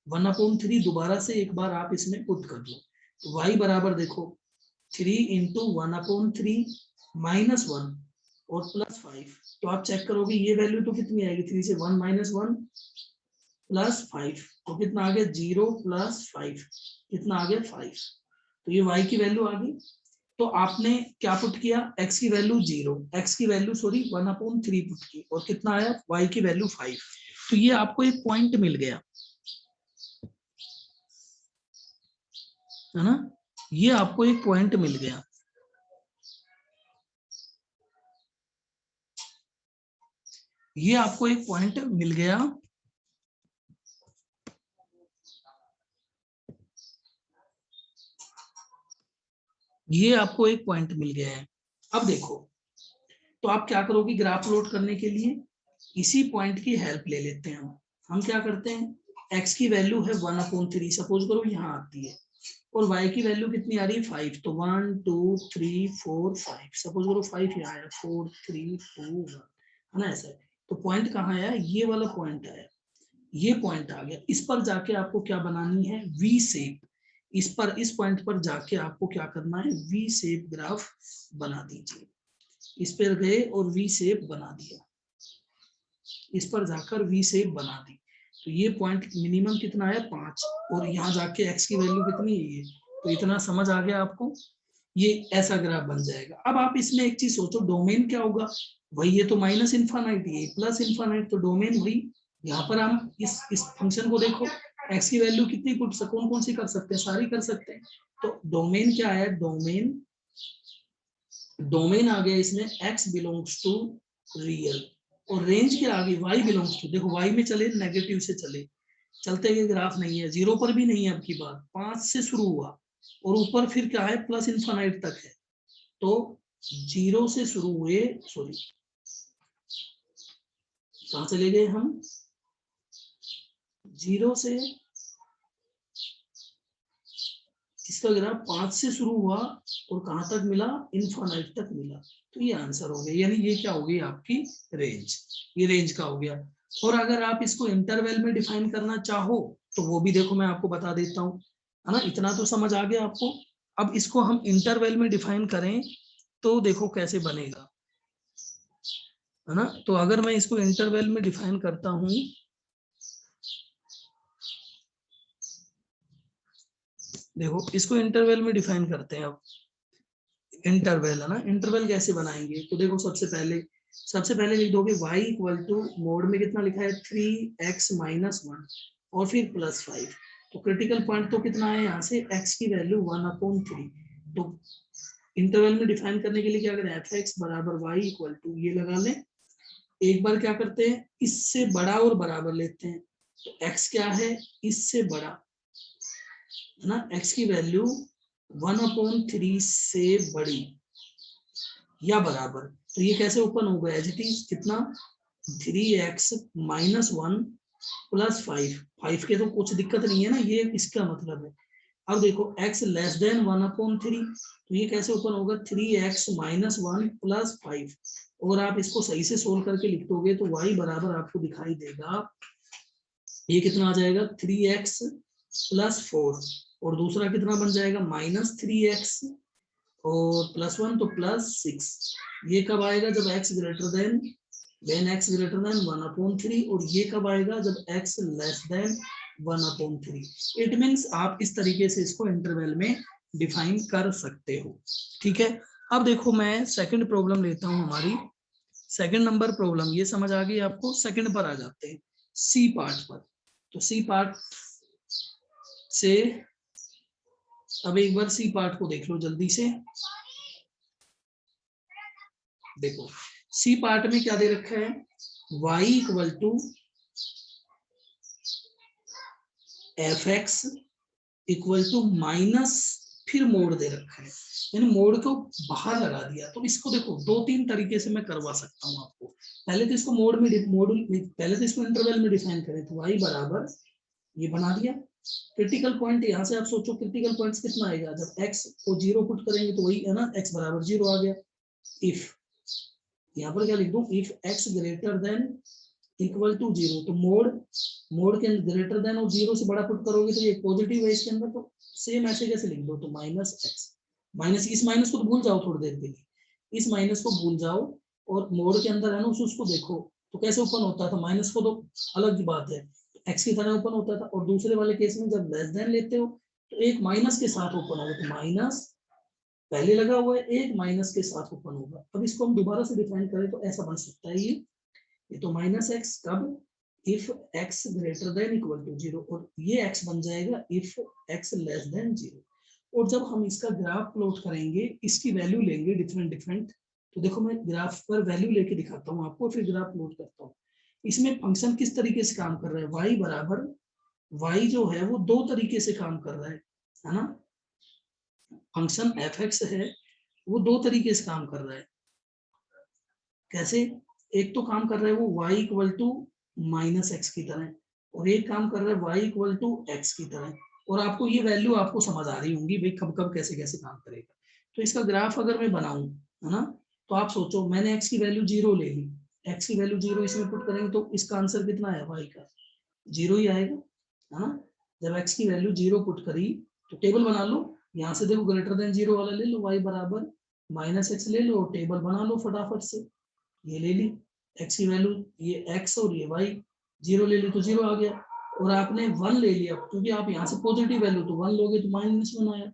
1/3 दोबारा से एक बार आप इसमें पुट कर लो, तो y बराबर देखो 3 × 1/3 - 1 और +5, तो आप चेक करोगे ये वैल्यू तो कितनी आएगी, 3 से 1 - 1 +5, तो कितना आ गया 0 + 5, कितना आ गया 5, तो ये y की वैल्यू आ गई। तो आपने क्या पुट किया, x की वैल्यू 0, x की वैल्यू सॉरी 1/3 पुट की, और कितना आया y की वैल्यू 5, तो ये आपको एक पॉइंट मिल गया। है ना। ये आपको एक पॉइंट मिल गया। ये आपको एक पॉइंट मिल गया। ये आपको एक पॉइंट मिल गया है। अब देखो, तो आप क्या करोगे, ग्राफ लोड करने के लिए इसी पॉइंट की हेल्प ले लेते हैं हम क्या करते हैं, x की वैल्यू है 1/3, सपोज करो यहाँ आती है, और y की वैल्यू कितनी आ रही है 5, तो 1 2 3 4 5, सपोज करो 5 यहाँ आया, 4 3 2 1, है ना ऐसा है। तो पॉइंट कहाँ आया, ये वाला पॉइंट आया, ये पॉइंट आ गया। इस पर जाके आपको क्या बनानी है, वी शेप। इस पॉइंट पर जाके आपको क्या करना है, वी शेप ग्राफ बना दीजिए। इस पर गए और वी शेप बना दिया, इस पर जाकर वी शेप बना दी। तो ये पॉइंट मिनिमम कितना है 5, और यहाँ जाके x की वैल्यू कितनी है ये, तो इतना समझ आ गया आपको। ये ऐसा ग्राफ बन जाएगा। अब आप इसमें एक चीज सोचो, डोमेन क्या होगा, वही ये तो माइनस इन्फानाइट, ये प्लस इन्फानाइट, तो डोमेन वही। यहाँ पर हम इस फंक्शन को देखो, x की वैल्यू कितनी पुट कौन कौन सी कर सकते हैं, सारी कर सकते हैं। तो डोमेन क्या है, डोमेन आ गया इसमें x बिलोंग्स टू रियल, और रेंज के आगे y बिलोंग्स टू, देखो y में चले नेगेटिव से चले, चलते हुए ग्राफ नहीं है, 0 पर भी नहीं है, अब की बार 5 से शुरू हुआ और ऊपर फिर क्या है प्लस इन्फानाइट तक है। तो 0 से शुरू हुए, सॉरी कहां चले गए हम, 0 से इसका ग्राफ 5 से शुरू हुआ और कहां तक मिला, इन्फानाइट तक मिला। तो ये आंसर हो गया, यानी ये क्या हो गई आपकी रेंज, ये रेंज का हो गया। और अगर आप इसको इंटरवल में डिफाइन करना चाहो तो वो भी देखो मैं आपको बता देता हूँ, है ना, इतना तो समझ आ गया आपको। अब इसको हम इंटरवल में डिफाइन करें तो देखो कैसे बनेगा, है ना। तो अगर मैं इसको इंटरवल में डिफाइन करता हूं, देखो इसको इंटरवल में डिफाइन करते हैं। अब इंटरवल है ना, इंटरवल कैसे बनाएंगे, तो देखो सबसे पहले लिख दोगे y इक्वल टू, मोड में कितना लिखा है 3x माइनस 1 और फिर प्लस 5। तो क्रिटिकल पॉइंट तो कितना है, यहाँ से x की वैल्यू 1/3। तो इंटरवल में डिफाइन करने के लिए क्या करें, f(x) बराबर y इक्वल टू, ये लगा लें। एक बार क्या करते हैं, इससे बड़ा और बराबर लेते हैं। तो x क्या है, इससे बड़ा, है ना, x की वैल्यू 1/3 से बड़ी या बराबर। तो ये कैसे ओपन होगा, एज इट इज कितना 3x माइनस 1 प्लस 5 के तो कुछ दिक्कत नहीं है ना, ये इसका मतलब है। अब देखो x लेस देन 1/3, तो ये कैसे ओपन होगा, 3x माइनस 1 प्लस 5। और आप इसको सही से सोल्व करके लिख दोगे तो y बराबर आपको दिखाई देगा, ये कितना आ जाएगा 3x प्लस 4, और दूसरा कितना बन जाएगा -3x और प्लस 1 तो +6। ये कब आएगा, जब x greater then x greater then 1/3, और ये कब आएगा, जब x less then 1/3। It means आप इस तरीके से इसको इंटरवल में डिफाइन कर सकते हो। ठीक है। अब देखो मैं सेकंड प्रॉब्लम लेता हूं, हमारी सेकंड नंबर प्रॉब्लम, ये समझ आ गई आपको। सेकंड पर आ जाते हैं, सी पार्ट पर। तो सी पार्ट से अब एक बार सी पार्ट को देख लो जल्दी से। देखो सी पार्ट में क्या दे रखा है, y equal to f(x) equal to minus, फिर मोड दे रखा है, यानी मोड को बाहर लगा दिया। तो इसको देखो 2-3 तरीके से मैं करवा सकता हूँ आपको। पहले तो इसको पहले तो इसको इंटरवल में डिफाइन करें, तो y बराबर ये बना दिया। क्रिटिकल पॉइंट यहाँ से आप सोचो, क्रिटिकल पॉइंट कितना आएगा, जब x को 0 पुट करेंगे तो वही है ना, x बराबर 0 आ गया। इफ, यहाँ पर क्या लिख दूं, if x greater than equal to 0, तो मोड के ग्रेटर देन और 0 से बड़ा पुट करोगे तो ये पॉजिटिव है इसके अंदर, तो सेम ऐसे कैसे लिख दो, तो -x, माइनस, इस माइनस को तो भूल जाओ थोड़ी देर के लिए, इस माइनस को भूल जाओ, और मोड के अंदर है ना उसको देखो तो कैसे ओपन होता था, माइनस को तो अलग बात है, x की तरह ओपन होता था। और दूसरे वाले केस में जब लेस देन लेते हो तो एक माइनस के साथ ओपन होगा, तो माइनस पहले लगा हुआ है, एक माइनस के साथ ओपन होगा। अब इसको हम दोबारा से डिफाइन करें तो ऐसा बन सकता है, ये तो -x कब, if x greater than equal to 0, और ये x बन जाएगा इफ x लेस देन 0। और जब हम इसका ग्राफ प्लॉट करेंगे, इसकी वैल्यू लेंगे डिफरेंट डिफरेंट, तो देखो मैं ग्राफ पर वैल्यू लेके दिखाता हूँ आपको, फिर ग्राफ प्लॉट करता हूँ। इसमें फंक्शन किस तरीके से काम कर रहा है, y बराबर, y जो है वो दो तरीके से काम कर रहा है ना। फंक्शन f(x) है, वो दो तरीके से काम कर रहा है। कैसे, एक तो काम कर रहा है वो y equal to minus X की तरह, और एक काम कर रहा है y इक्वल टू एक्स की तरह। और आपको ये वैल्यू आपको समझ आ रही होंगी भाई कब कब कैसे कैसे काम करेगा। तो इसका ग्राफ अगर मैं बनाऊं, है ना, तो आप सोचो मैंने x की वैल्यू 0 ले ली, x की वैल्यू 0 इसमें पुट करेंगे तो इसका आंसर कितना है, y का 0 ही आएगा, है ना। जब x की वैल्यू 0 पुट करी तो टेबल बना लो, यहाँ से देखो ग्रेटर देन 0 वाला ले लो, y बराबर माइनस एक्स ले लो, टेबल बना लो फटाफट से। ये ले ली x की वैल्यू, ये x और ये y, 0 ले ली तो 0 आ गया। और आपने 1 ले लिया, क्योंकि आप यहाँ से पॉजिटिव वैल्यू तो 1 लोगे तो -1 आया।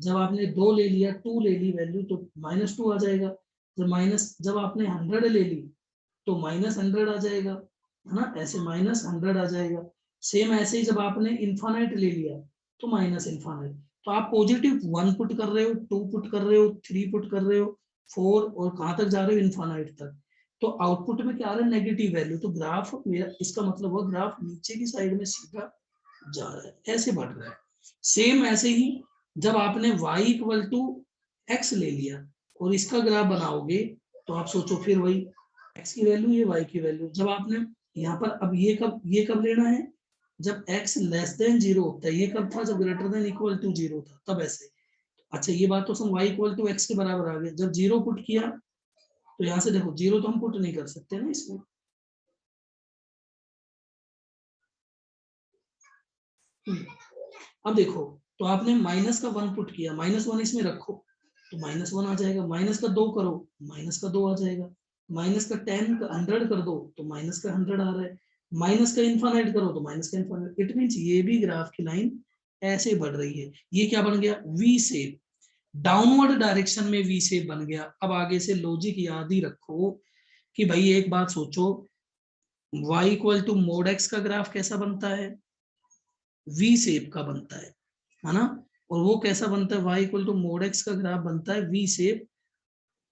जब आपने 2 ले लिया, 2 ले ली वैल्यू तो -2 आ जाएगा। जब आपने 100 ले ली तो -100 आ जाएगा, है ना, ऐसे -100 आ जाएगा। सेम ऐसे ही जब आपने इन्फानाइट ले लिया तो -इन्फानाइट। तो आप पॉजिटिव 1 पुट कर रहे हो, 2 पुट कर रहे हो, 3 पुट कर रहे हो, 4, और कहां तक जा रहे हो, इन्फानाइट तक। तो आउटपुट में क्या आ रहा है, नेगेटिव वैल्यू। तो ग्राफ मेरा, इसका मतलब वो ग्राफ नीचे की साइड में सीधा जा रहा है, ऐसे बढ़ रहा है। सेम ऐसे ही जब आपने y इक्वल टू एक्स ले लिया और इसका ग्राफ बनाओगे, तो आप सोचो फिर वही x की वैल्यू, ये y की वैल्यू। जब आपने यहाँ पर, अब ये कब लेना है, जब x लेस देन 0 होता है। ये कब था, जब ग्रेटर देन इक्वल टू 0 था, तब ऐसे। अच्छा ये बात तो सम y इक्वल टू एक्स के बराबर आ गया। जब 0 पुट किया तो यहाँ से देखो 0 तो हम पुट नहीं कर सकते ना इसमें। अब देखो, तो आपने माइनस का 1 पुट किया, -1 इसमें रखो तो -1 आ जाएगा। माइनस का 2 करो, माइनस का 2 आ जाएगा। माइनस का 10 का 100 कर दो तो माइनस का 100 आ रहा है। माइनस का इन्फानाइट करो तो माइनस का इन्फानाइट। इट मीन्स ये भी ग्राफ की लाइन ऐसे बढ़ रही है। ये क्या बन गया, वी शेप, डाउनवर्ड डायरेक्शन में वी शेप बन गया। अब आगे से लॉजिक याद ही रखो कि भाई एक बात सोचो, y equal to mod X का ग्राफ कैसा बनता है, वी शेप का बनता है ना। और वो कैसा बनता है, y equal to mod X का ग्राफ बनता है वी शेप,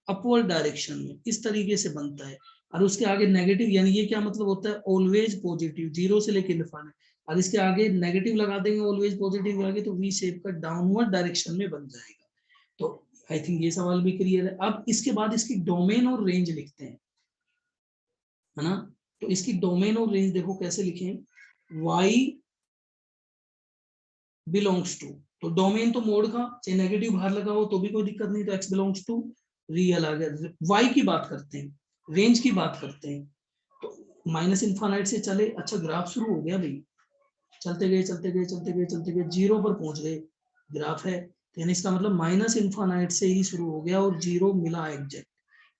अपवर्ड डायरेक्शन में, इस तरीके से बनता है। और उसके आगे नेगेटिव, यानी ये क्या मतलब होता है, ऑलवेज पॉजिटिव, 0 से लेकर इन्फिनिटी। और इसके आगे नेगेटिव लगा देंगे, ऑलवेज पॉजिटिव आगे, तो वी शेप का डाउनवर्ड डायरेक्शन में बन जाएगा। तो आई थिंक ये सवाल भी क्लियर है। अब इसके बाद इसकी डोमेन और रेंज लिखते हैं, है ना। तो इसकी डोमेन और रेंज देखो कैसे लिखें, y बिलोंग्स टू, तो डोमेन तो मोड का, चाहे नेगेटिव बाहर लगा हो तो भी कोई दिक्कत नहीं, तो x बिलोंग्स टू रियल आ गया। y की बात करते हैं, रेंज की बात करते हैं, तो माइनस इन्फानाइट से चले। अच्छा ग्राफ शुरू हो गया भाई, चलते गए चलते गए चलते गए चलते गए, 0 पर पहुंच गए, ग्राफ है, तो यानी इसका मतलब माइनस इन्फानाइट से ही शुरू हो गया और 0 मिला एग्जैक्ट।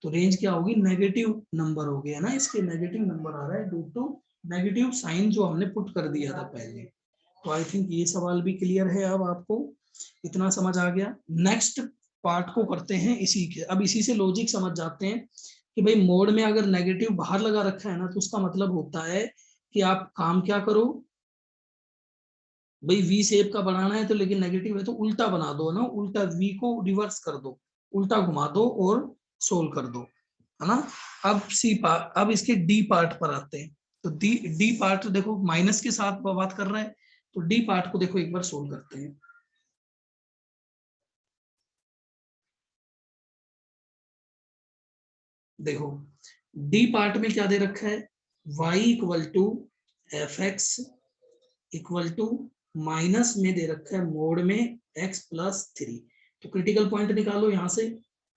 तो रेंज क्या होगी, नेगेटिव नंबर हो गया ना, इसके नेगेटिव नंबर आ रहा है ड्यू टू नेगेटिव साइन जो हमने पुट कर दिया था पहले। तो आई थिंक ये सवाल भी क्लियर है, अब आपको इतना समझ आ गया। नेक्स्ट पार्ट को करते हैं इसी के, अब इसी से लॉजिक समझ जाते हैं कि भाई मोड में अगर नेगेटिव बाहर लगा रखा है ना, तो उसका मतलब होता है कि आप काम क्या करो भाई, वी शेप का बनाना है तो, लेकिन नेगेटिव है तो उल्टा बना दो ना, उल्टा वी को रिवर्स कर दो, उल्टा घुमा दो और सोल्व कर दो, है ना। अब सी पार्ट, अब इसके डी पार्ट पर आते हैं। तो डी पार्ट देखो माइनस के साथ बात कर रहा है, तो डी पार्ट को देखो एक बार सोल्व करते हैं। देखो डी पार्ट में क्या दे रखा है, y equal to F X equal to minus में दे रखा है मोड में x प्लस 3। तो क्रिटिकल पॉइंट निकालो यहाँ से,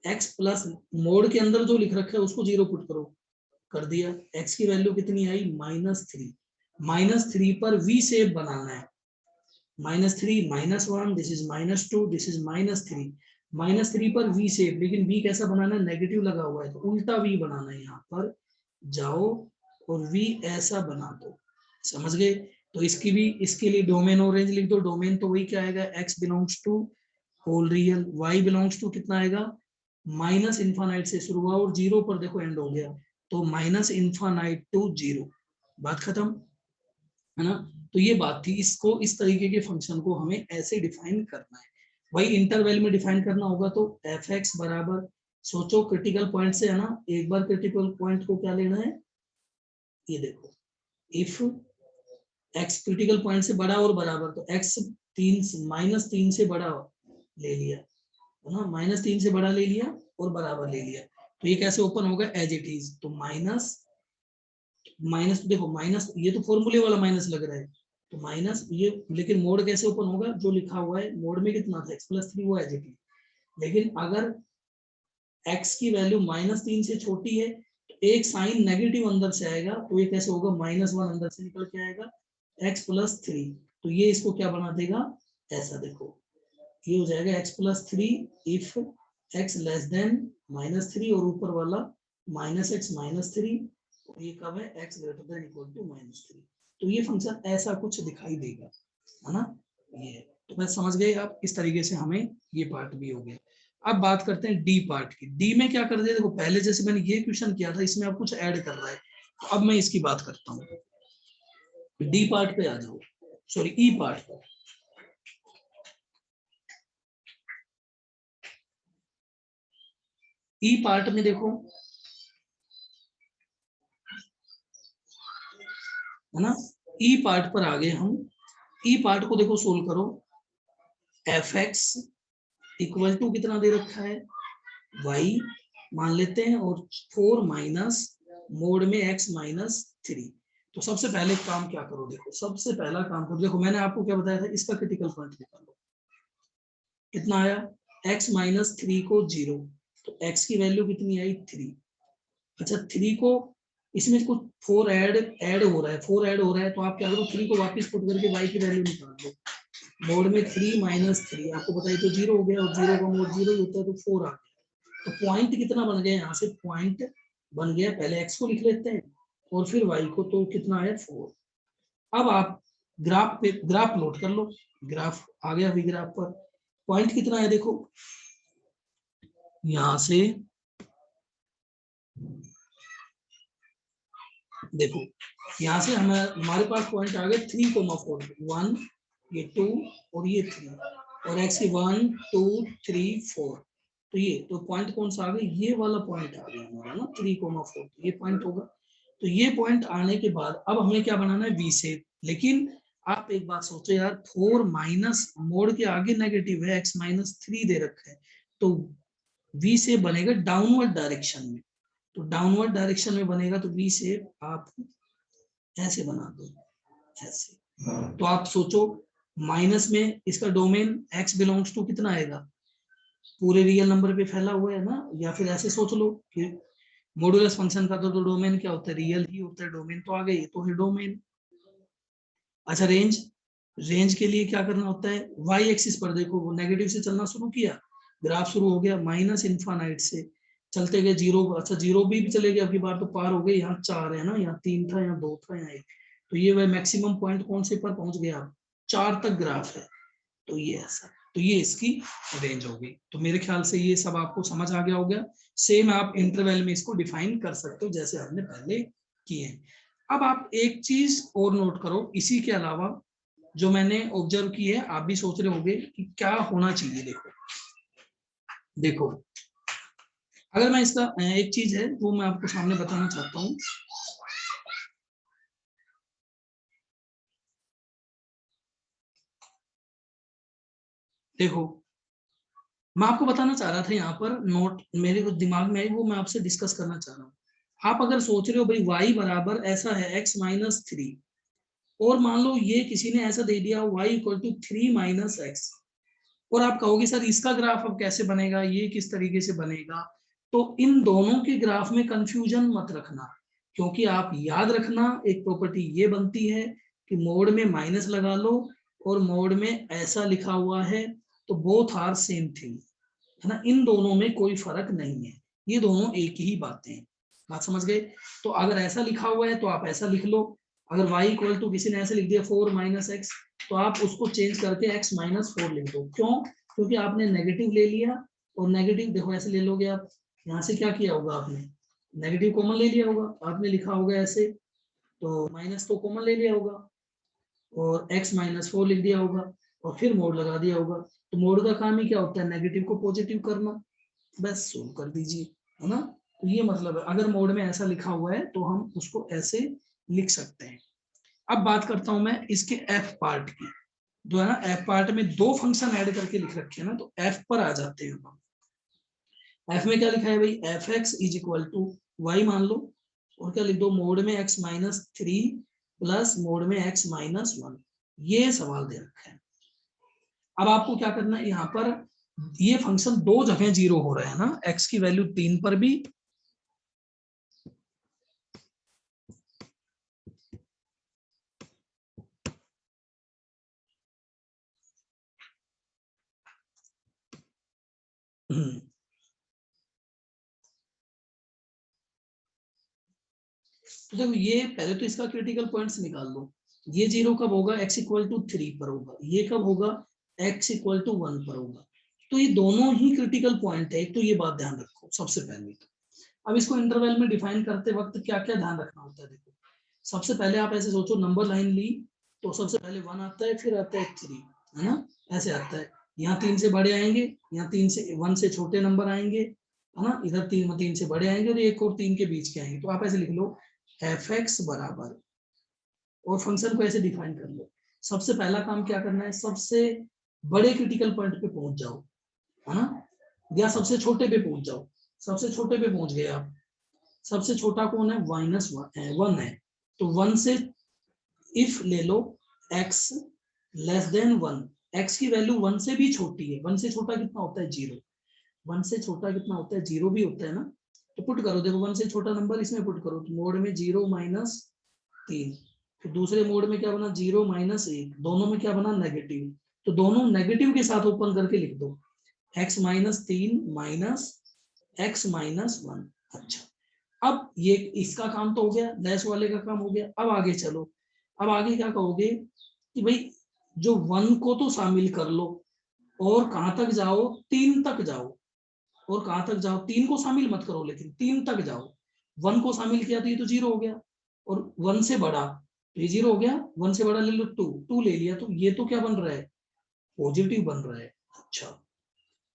x प्लस मोड के अंदर जो लिख रखा है उसको 0 पुट करो, कर दिया। x की वैल्यू कितनी आई, -3। -3 पर v शेप बनाना है, -3 -1, दिस इज -2, दिस इज -3। -3 पर v शेप, लेकिन v कैसा बनाना है, नेगेटिव लगा हुआ है तो उल्टा v बनाना है। यहाँ पर जाओ और v ऐसा बना दो, समझ गए। तो इसकी भी, इसके लिए डोमेन और रेंज लिख दो। डोमेन तो वही क्या आएगा, x belongs to whole real, y belongs to कितना आएगा, माइनस इन्फानाइट से शुरू हुआ और 0 पर देखो एंड हो गया, तो माइनस इन्फानाइट टू 0, बात खत्म, है ना। तो ये बात थी, इसको इस तरीके के फंक्शन को हमें ऐसे डिफाइन करना है। वही इंटरवल में डिफाइन करना होगा। तो एफ एक्स बराबर, सोचो क्रिटिकल पॉइंट से है ना, एक बार क्रिटिकल पॉइंट को क्या लेना है, ये देखो, इफ एक्स क्रिटिकल पॉइंट से बड़ा और बराबर, तो एक्स -3 से बड़ा ले लिया है ना, -3 से बड़ा ले लिया और बराबर ले लिया, तो ये कैसे ओपन होगा, एज इट इज। तो माइनस माइनस, देखो माइनस, ये तो फॉर्मूले वाला माइनस लग रहा है, तो माइनस ये, लेकिन मोड कैसे ओपन होगा, जो लिखा हुआ है मोड में कितना था x+3, वो एज इट इज। लेकिन अगर x की वैल्यू -3 से छोटी है तो एक साइन नेगेटिव अंदर से आएगा, तो ये कैसे होगा, -1 अंदर से निकल के आएगा, x+3, तो ये इसको क्या बना देगा, ऐसा देखो, ये हो जाएगा x+3 if x less then -3, और ऊपर वाला -x-3, और ये कब है, x greater than equal to -3। तो ये फंक्शन ऐसा कुछ दिखाई देगा, है ना, ये। तो मैं समझ गए आप, इस तरीके से हमें ये पार्ट भी हो गया। अब बात करते हैं डी पार्ट की। डी में क्या कर दिया, देखो पहले जैसे मैंने ये क्वेश्चन किया था, इसमें आप कुछ ऐड कर रहा है, तो अब मैं इसकी बात करता हूँ। डी पार्ट पे आ जाओ, सॉरी ई पार्ट पर। ई पार्ट में देखो, है ना, ई पार्ट पर आ गए हम। ई पार्ट को देखो सोल्व करो, एफ एक्स इक्वल टू कितना दे रखा है, y मान लेते हैं, और 4 माइनस मोड में x-3। तो सबसे पहले काम क्या करो, देखो सबसे पहला काम करो, देखो मैंने आपको क्या बताया था, इसका क्रिटिकल पॉइंट निकालो, कितना आया, x-3 को 0, तो x की वैल्यू कितनी आई, 3। अच्छा 3 को, इसमें कुछ 4 ऐड हो रहा है, 4 ऐड हो रहा है, तो आप क्या करो, 3 को वापस पुट करके y की वैल्यू निकाल दो। मोड में 3 - 3 आपको बताइए, तो 0 हो गया, और 0 का मोड 0 ही होता है, तो 4 आ गया। तो पॉइंट कितना बन गया, यहाँ से पॉइंट बन गया, पहले x को लिख लेते हैं और फिर y को, तो कितना है, 4। अब आप ग्राफ पे ग्राफ नोट कर लो, ग्राफ आ गया अभी, ग्राफ पर पॉइंट कितना है, देखो यहां से, देखो यहाँ से हमारे पास पॉइंट आ गए 3,4, 1, ये 2 और ये 3, और x की 1 2 3 4, तो ये, तो पॉइंट कौन सा आ गया, ये वाला पॉइंट आ गया हमारा ना, 3,4, ये पॉइंट होगा। तो ये पॉइंट आने के बाद अब हमें क्या बनाना है, वी शेप। लेकिन आप एक बात सोचो यार, 4 माइनस मोड के आगे नेगेटिव है, x-3 दे रखा है, तो वी शेप बनेगा डाउनवर्ड डायरेक्शन में। तो डाउनवर्ड डायरेक्शन में बनेगा, तो वी शेप आप ऐसे बना दो, ऐसे। तो आप सोचो, माइनस में इसका डोमेन x बिलोंग्स टू कितना आएगा, पूरे रियल नंबर पे फैला हुआ है ना, या फिर ऐसे सोच लो कि मॉडुलस फंक्शन का तो डोमेन क्या होता है, रियल ही होता है, डोमेन तो आ गई, तो है डोमेन। अच्छा रेंज, रेंज के लिए क्या करना होता है, वाई एक्सिस पर देखो, वो नेगेटिव से चलना शुरू किया, ग्राफ शुरू हो गया माइनस इन्फानाइट से, चलते गए 0, अच्छा 0 भी चले गए, अगली बार तो पार हो गए, यहाँ 4 है ना, यहाँ 3 था, यहाँ 2 था, यहाँ 1, तो ये वह मैक्सिमम पॉइंट कौन से पर पहुंच गया, 4 तक ग्राफ है, तो ये ऐसा, तो ये इसकी रेंज हो गई। तो मेरे ख्याल से ये सब आपको समझ आ गया होगा। सेम आप इंटरवल में इसको डिफाइन कर सकते हो, जैसे हमने पहले किए। अब आप एक चीज और नोट करो, इसी के अलावा जो मैंने ऑब्जर्व की है, आप भी सोच रहे होंगे कि क्या होना चाहिए। देखो देखो, अगर मैं इसका एक चीज है वो मैं आपको सामने बताना चाहता हूँ। देखो मैं आपको बताना चाह रहा था, यहाँ पर नोट मेरे को दिमाग में आई, वो मैं आपसे डिस्कस करना चाह रहा हूँ। आप अगर सोच रहे हो भाई y बराबर ऐसा है x-3, और मान लो ये किसी ने ऐसा दे दिया y इक्वल टू 3 - x, और आप कहोगे सर इसका ग्राफ अब कैसे बनेगा, ये किस तरीके से बनेगा, तो इन दोनों के ग्राफ में कंफ्यूजन मत रखना, क्योंकि आप याद रखना एक प्रॉपर्टी ये बनती है कि मोड में माइनस लगा लो और मोड में ऐसा लिखा हुआ है, तो बोथ आर सेम थिंग, है ना, इन दोनों में कोई फर्क नहीं है, ये दोनों एक ही बातें हैं। बात समझ गए। तो अगर ऐसा लिखा हुआ है तो आप ऐसा लिख लो, अगर y इक्वल टू किसी ने ऐसे लिख दिया 4 - x, तो आप उसको चेंज करके x-4 लिख दो। क्यों, क्योंकि आपने नेगेटिव ले लिया, और नेगेटिव देखो ऐसे ले लोगे आप, यहाँ से क्या किया होगा आपने, नेगेटिव कॉमन ले लिया होगा, आपने लिखा होगा ऐसे, तो माइनस तो कॉमन ले लिया होगा, और x-4 लिख दिया होगा, और फिर मोड लगा दिया होगा। तो मोड का काम ही क्या होता है, नेगेटिव को पॉजिटिव करना, बस सोल्व कर दीजिए, है ना। तो ये मतलब है, अगर मोड में ऐसा लिखा हुआ है तो हम उसको ऐसे लिख सकते हैं। अब बात करता हूं मैं इसके एफ पार्ट की, जो है ना एफ पार्ट में दो फंक्शन ऐड करके लिख रखे हैं ना, तो एफ पर आ जाते हैं हम। एफ में क्या लिखा है भाई, F X is equal to Y मान लो, और क्या लिख दो, मोड में X minus three plus mod में एक्स माइनस वन। ये सवाल दे रखा है। अब आपको क्या करना है, यहाँ पर ये फंक्शन दो जगह जीरो हो रहा है ना, एक्स की वैल्यू 3 पर भी तो देखो ये पहले तो इसका क्रिटिकल पॉइंट्स निकाल लो। ये जीरो कब होगा, एक्स इक्वल टू 3 पर होगा। ये कब होगा, एक्स इक्वल टू 1 पर होगा। तो ये दोनों ही क्रिटिकल पॉइंट है, एक तो ये बात ध्यान रखो सबसे पहले तो। अब इसको इंटरवल में डिफाइन करते वक्त क्या क्या ध्यान रखना होता है, देखो सबसे पहले आप ऐसे सोचो, नंबर लाइन ली तो सबसे पहले 1 आता है, फिर आता है 3, है ना, ऐसे आता है। यहाँ 3 से बड़े आएंगे, यहाँ 3 से 1 से छोटे नंबर आएंगे, है ना, इधर 3 से बड़े आएंगे, और एक और 3 के बीच के आएंगे। तो आप ऐसे लिख लो एफ एक्स बराबर, और फंक्शन को ऐसे डिफाइन कर लो। सबसे पहला काम क्या करना है, सबसे बड़े क्रिटिकल पॉइंट पे पहुंच जाओ, है ना, या सबसे छोटे पे पहुंच जाओ। सबसे छोटे पे पहुंच गए आप, सबसे छोटा कौन है, -1 है। तो 1 से इफ ले लो x लेस देन 1, x की वैल्यू 1 से भी छोटी है। 1 से छोटा कितना होता है, 0। 1 से छोटा कितना होता है, 0 भी होता है ना। तो पुट करो, देखो 1 से छोटा नंबर इसमें पुट करो, तो मोड में 0 माइनस 3, फिर दूसरे मोड में क्या बना, 0 माइनस 1, दोनों में क्या बना, नेगेटिव। तो दोनों नेगेटिव के साथ ओपन करके लिख दो, x minus 3 minus x minus 1। अच्छा, अब ये इसका काम तो हो गया, लेस वाले का काम हो गया। अब आगे चलो, अब आगे क्या कहोगे कि भाई जो 1 को तो शामिल कर लो, और कहां तक जाओ, 3 तक जाओ। और कहां तक जाओ, 3 को शामिल मत करो, लेकिन 3 तक जाओ। 1 को शामिल किया तो ये तो 0 हो गया, और 1 से बड़ा तो ये 0 हो गया। 1 से बड़ा ले लो 2, 2 ले लिया, तो ये तो क्या बन रहा है, पॉजिटिव बन रहा है। अच्छा,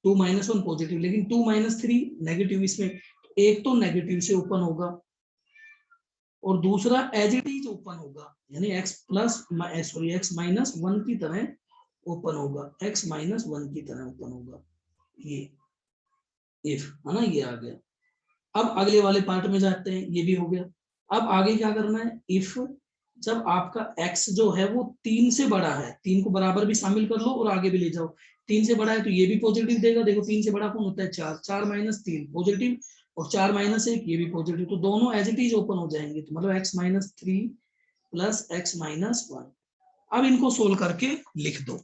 2 माइनस 1 पॉजिटिव, लेकिन 2 माइनस 3 नेगेटिव। इसमें एक तो नेगेटिव से ओपन होगा, और दूसरा एज इट इज ओपन होगा, यानी x plus sorry x minus 1 की तरह ओपन होगा, x माइनस 1 की तरह ओपन होगा। ये इफ, है ना, ये आ गया। अब अगले वाले पार्ट में जाते हैं, ये भी हो गया। अब आगे क्या करना है, इफ जब आपका x जो है वो 3 से बड़ा है, 3 को बराबर भी शामिल कर लो और आगे भी ले जाओ। 3 से बड़ा है तो ये भी पॉजिटिव देगा, देखो 3 से बड़ा कौन होता है, 4, 4 माइनस 3 पॉजिटिव, और 4 माइनस 1 ये भी पॉजिटिव। तो दोनों एज इट इज ओपन हो जाएंगे, तो मतलब x minus 3 plus x minus 1। अब इनको सोल्व करके लिख दो,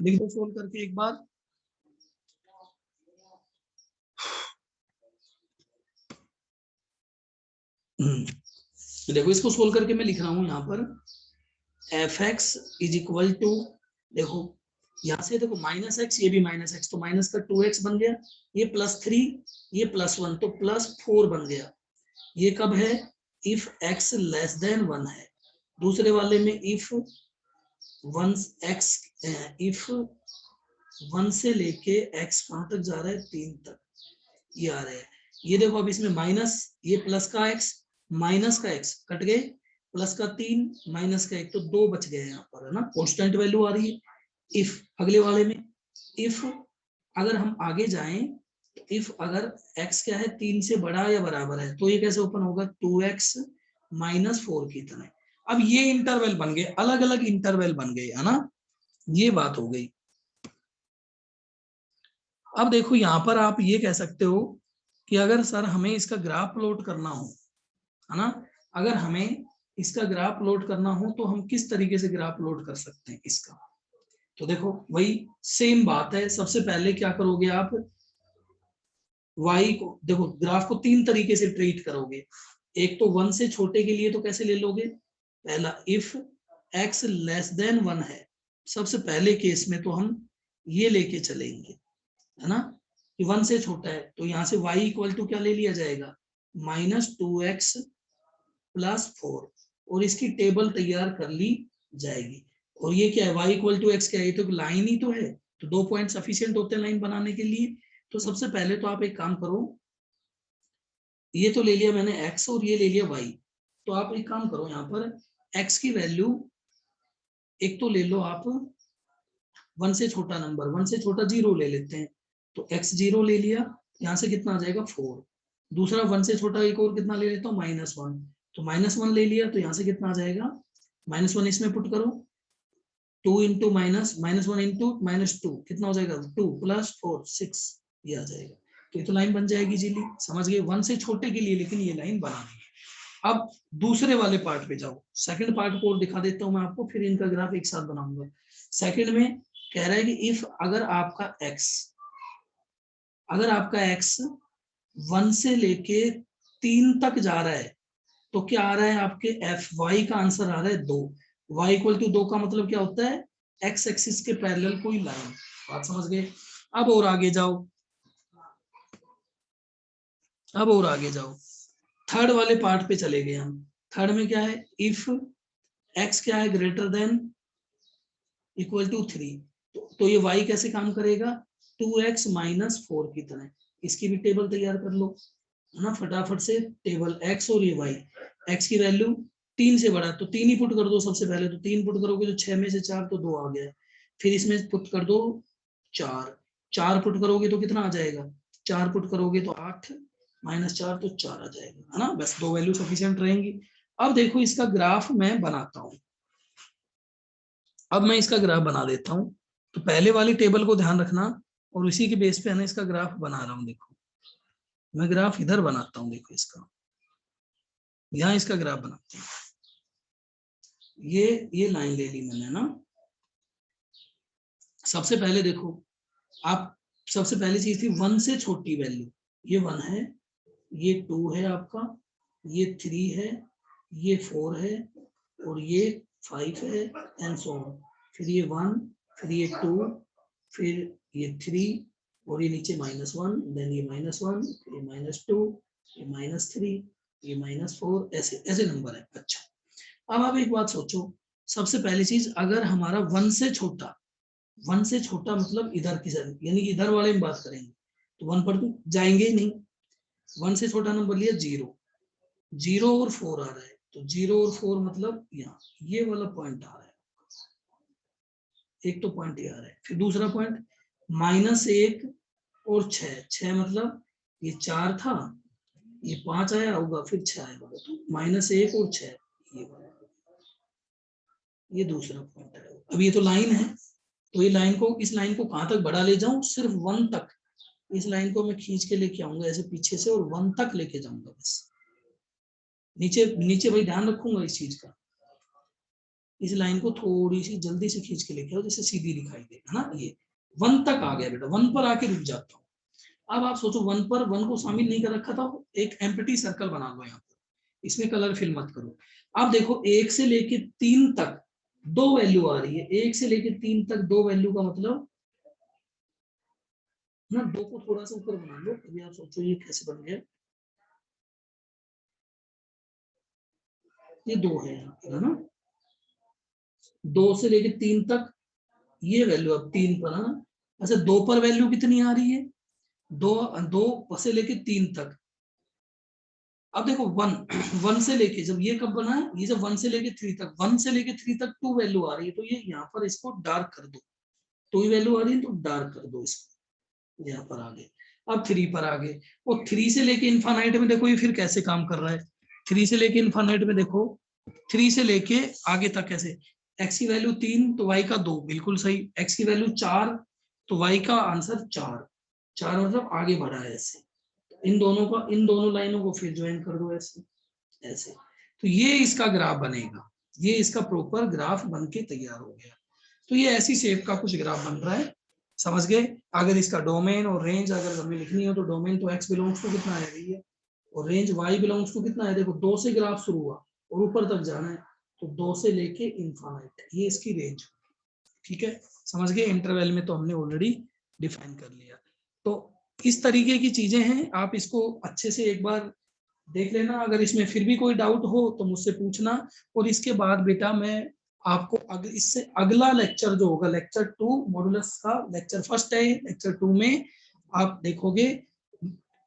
लिख दो सोल्व करके एक बार। तो देखो इसको सोल्व करके मैं लिख रहा हूं यहाँ पर, F X is equal to, देखो यहाँ से देखो माइनस एक्स, ये भी माइनस एक्स, तो माइनस का 2x बन गया, ये +3, ये +1, तो +4 बन गया। ये कब है, इफ x लेस देन 1 है। दूसरे वाले में इफ 1 x, इफ 1 से लेके x कहां तक जा रहा है, 3 तक, ये आ रहा है। ये देखो अब इसमें माइनस, ये प्लस का x माइनस का x कट गए, प्लस का 3 माइनस का 1, तो 2 बच गए यहाँ पर, है ना, कांस्टेंट वैल्यू आ रही है। इफ अगले वाले में, इफ अगर हम आगे जाएं, इफ अगर x क्या है, 3 से बड़ा या बराबर है, तो ये कैसे ओपन होगा, 2x माइनस 4 की तरह। अब ये इंटरवल बन गए, अलग अलग इंटरवल बन गए, है ना, ये बात हो गई। अब देखो यहाँ पर आप ये कह सकते हो कि अगर सर हमें इसका ग्राफ प्लॉट करना हो, है ना, अगर हमें इसका ग्राफ प्लॉट करना हो तो हम किस तरीके से ग्राफ प्लॉट कर सकते हैं इसका। तो देखो वही सेम बात है, सबसे पहले क्या करोगे आप, y को देखो, ग्राफ को 3 तरीके से ट्रीट करोगे। एक तो 1 से छोटे के लिए तो कैसे ले लोगे, पहला इफ x लेस देन 1 है, सबसे पहले केस में तो हम ये लेके चलेंगे, है ना, कि 1 से छोटा है, तो यहाँ से y इक्वल टू क्या ले लिया जाएगा, -2x प्लस 4 और इसकी टेबल तैयार कर ली जाएगी। और ये क्या है, y इक्वल टू एक्स क्या है, ये तो लाइन ही तो है, तो 2 पॉइंट सफिशिएंट होते हैं लाइन बनाने के लिए। तो सबसे पहले तो आप एक काम करो, ये तो ले लिया मैंने x और ये ले लिया y, तो आप एक काम करो, यहाँ पर x की वैल्यू एक तो ले लो आप 1 से छोटा नंबर, 1 से छोटा 0 ले लेते हैं, तो x 0 ले लिया, यहाँ से कितना आ जाएगा 4। दूसरा 1 से छोटा एक और कितना ले लेता हूँ -1, तो -1 ले लिया, तो यहाँ से कितना आ जाएगा -1, इसमें पुट करो 2 इंटू -1 इंटू -2 कितना हो जाएगा 2 प्लस 4 6, ये आ जाएगा। तो ये तो लाइन बन जाएगी जी, समझ गए, 1 से छोटे के लिए लेकिन ये लाइन बनानी है। अब दूसरे वाले पार्ट पे जाओ, सेकंड पार्ट को और दिखा देता हूं मैं आपको, फिर इनका ग्राफ एक साथ बनाऊंगा। सेकंड में कह रहा है कि इफ अगर आपका x 1 से लेके 3 तक जा रहा है, तो क्या आ रहा है आपके y का आंसर आ रहा है 2। y इक्वल टू 2 का मतलब क्या होता है, x एक्सिस के पैरेलल कोई लाइन। बात समझ गए। अब और आगे जाओ, थर्ड वाले पार्ट पे चले गए हम। थर्ड में क्या है, इफ x क्या है ग्रेटर देन इक्वल टू 3, तो ये y कैसे काम करेगा, 2x माइनस 4 की तरह। इसकी भी टेबल तैयार कर लो, है ना, फटाफट से टेबल x और ये y। x की वैल्यू 3 से बड़ा, तो 3 ही पुट कर दो सबसे पहले, तो 3 पुट करोगे तो 6 में से 4 तो 2 आ गया। फिर इसमें पुट कर दो 4 पुट करोगे तो कितना आ जाएगा, 4 पुट करोगे तो 8 -4 तो 4 आ जाएगा, है ना, बस 2 वैल्यू सफिशिएंट रहेंगी। अब देखो इसका ग्राफ मैं बनाता हूं, अब मैं इसका ग्राफ बना देता हूं। तो पहले वाली टेबल को ध्यान रखना और उसी के बेस पे है ना इसका ग्राफ बना रहा हूं। देखो मैं ग्राफ इधर बनाता हूं, देखो इसका, यहाँ इसका ग्राफ बनाते हैं। ये लाइन ले ली मैंने ना। सबसे पहले देखो आप, सबसे पहली चीज थी 1 से छोटी वैल्यू, ये 1 है, ये 2 है आपका, ये 3 है, ये 4 है और ये 5 है एंड सो ऑन। फिर ये 1, फिर ये 2, फिर ये 3 और ये नीचे -1, देन ये -1, ये -2, ये -3, ये -4, ऐसे ऐसे नंबर है। अच्छा अब आप एक बात सोचो, सबसे पहली चीज अगर हमारा 1 से छोटा मतलब इधर की साइड, यानी कि इधर वाले में बात करेंगे, तो 1 पर तो जाएंगे ही नहीं। 1 से छोटा नंबर लिया 0 और 4 आ रहा है, तो 0 और 4 मतलब यहाँ ये वाला पॉइंट आ रहा है, एक तो पॉइंट ये आ रहा है। फिर दूसरा पॉइंट -1 और 6 मतलब ये 4 था, ये 5 आया होगा, फिर 6 आया होगा, तो -1 और 6 ये वाला, ये दूसरा पॉइंट है। अब ये तो लाइन है, तो ये लाइन को, इस लाइन को कहां तक बढ़ा ले जाऊं, सिर्फ 1 तक। इस लाइन को मैं खींच के लेके आऊंगा ऐसे पीछे से और 1 तक लेके जाऊंगा बस। नीचे नीचे भाई ध्यान रखूंगा इस चीज का, इस लाइन को थोड़ी सी जल्दी से खींच के लेके आओ जैसे सीधी दिखाई दे, है ना। ये 1 तक आ गया बेटा, 1 पर आके रुक जाता हूँ। अब आप सोचो 1 को शामिल नहीं कर रखा था, एक एम्प्टी सर्कल बना लो यहाँ पर, इसमें कलर फिल मत करो। अब देखो 1 से लेके 3 तक 2 वैल्यू आ रही है, 1 से लेके 3 तक 2 वैल्यू का मतलब ना, 2 को थोड़ा सा ऊपर बना लो। अभी आप सोचो ये कैसे बन गया, ये 2 है ना, 2 से लेके 3 तक ये वैल्यू, अब 3 पर है ना। अच्छा 2 पर वैल्यू कितनी आ रही है, 2 से लेके 3 तक। अब देखो 1 से लेके, जब ये कब बना है, ये जब 1 से लेके 3 तक, 1 से लेके 3 तक 2 वैल्यू आ रही है, तो ये यहाँ पर इसको डार्क कर दो, 2 वैल्यू आ रही है तो डार्क कर दो इसको, यहाँ पर आ गए। अब 3 पर आ गए, और 3 से लेके इन्फानाइट में देखो ये फिर कैसे काम कर रहा है। 3 से लेके इन्फानाइट में देखो, 3 से लेके आगे तक कैसे, x की वैल्यू 3 तो y का 2, बिल्कुल सही। x की वैल्यू 4 तो y का आंसर 4 मतलब आगे बढ़ा है ऐसे। इन दोनों लाइनों को फिर ज्वाइन कर दो ऐसे ऐसे, तो ये इसका ग्राफ बनेगा, ये इसका प्रॉपर ग्राफ बन के तैयार हो गया। तो ये ऐसी शेप का कुछ ग्राफ बन रहा है, समझ गए। अगर इसका डोमेन और रेंज अगर हमें लिखनी हो, तो डोमेन तो x बिलोंग्स टू कितना है भैया, और रेंज y बिलोंग्स टू कितना है, देखो 2 से ग्राफ शुरू हुआ और ऊपर तक जाना है, तो 2 से लेके इन्फानाइट, ये इसकी रेंज। ठीक है, समझ गए। इंटरवल में तो हमने ऑलरेडी डिफाइन कर लिया। तो इस तरीके की चीजें हैं, आप इसको अच्छे से एक बार देख लेना, अगर इसमें फिर भी कोई डाउट हो तो मुझसे पूछना। और इसके बाद बेटा मैं आपको इससे अगला लेक्चर जो होगा, लेक्चर 2 मॉडुलस का, लेक्चर फर्स्ट है, लेक्चर 2 में आप देखोगे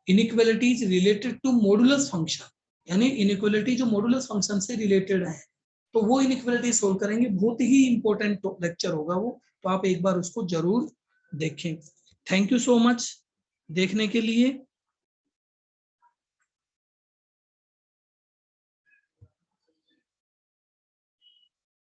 inequalities related to modulus function, यानी इनइक्वालिटी जो मॉडुलस फंक्शन से रिलेटेड है, तो वो इनइक्वालिटी सोल्व करेंगे। बहुत ही इंपॉर्टेंट लेक्चर होगा वो, तो आप एक बार उसको जरूर देखें। थैंक यू सो मच देखने के लिए।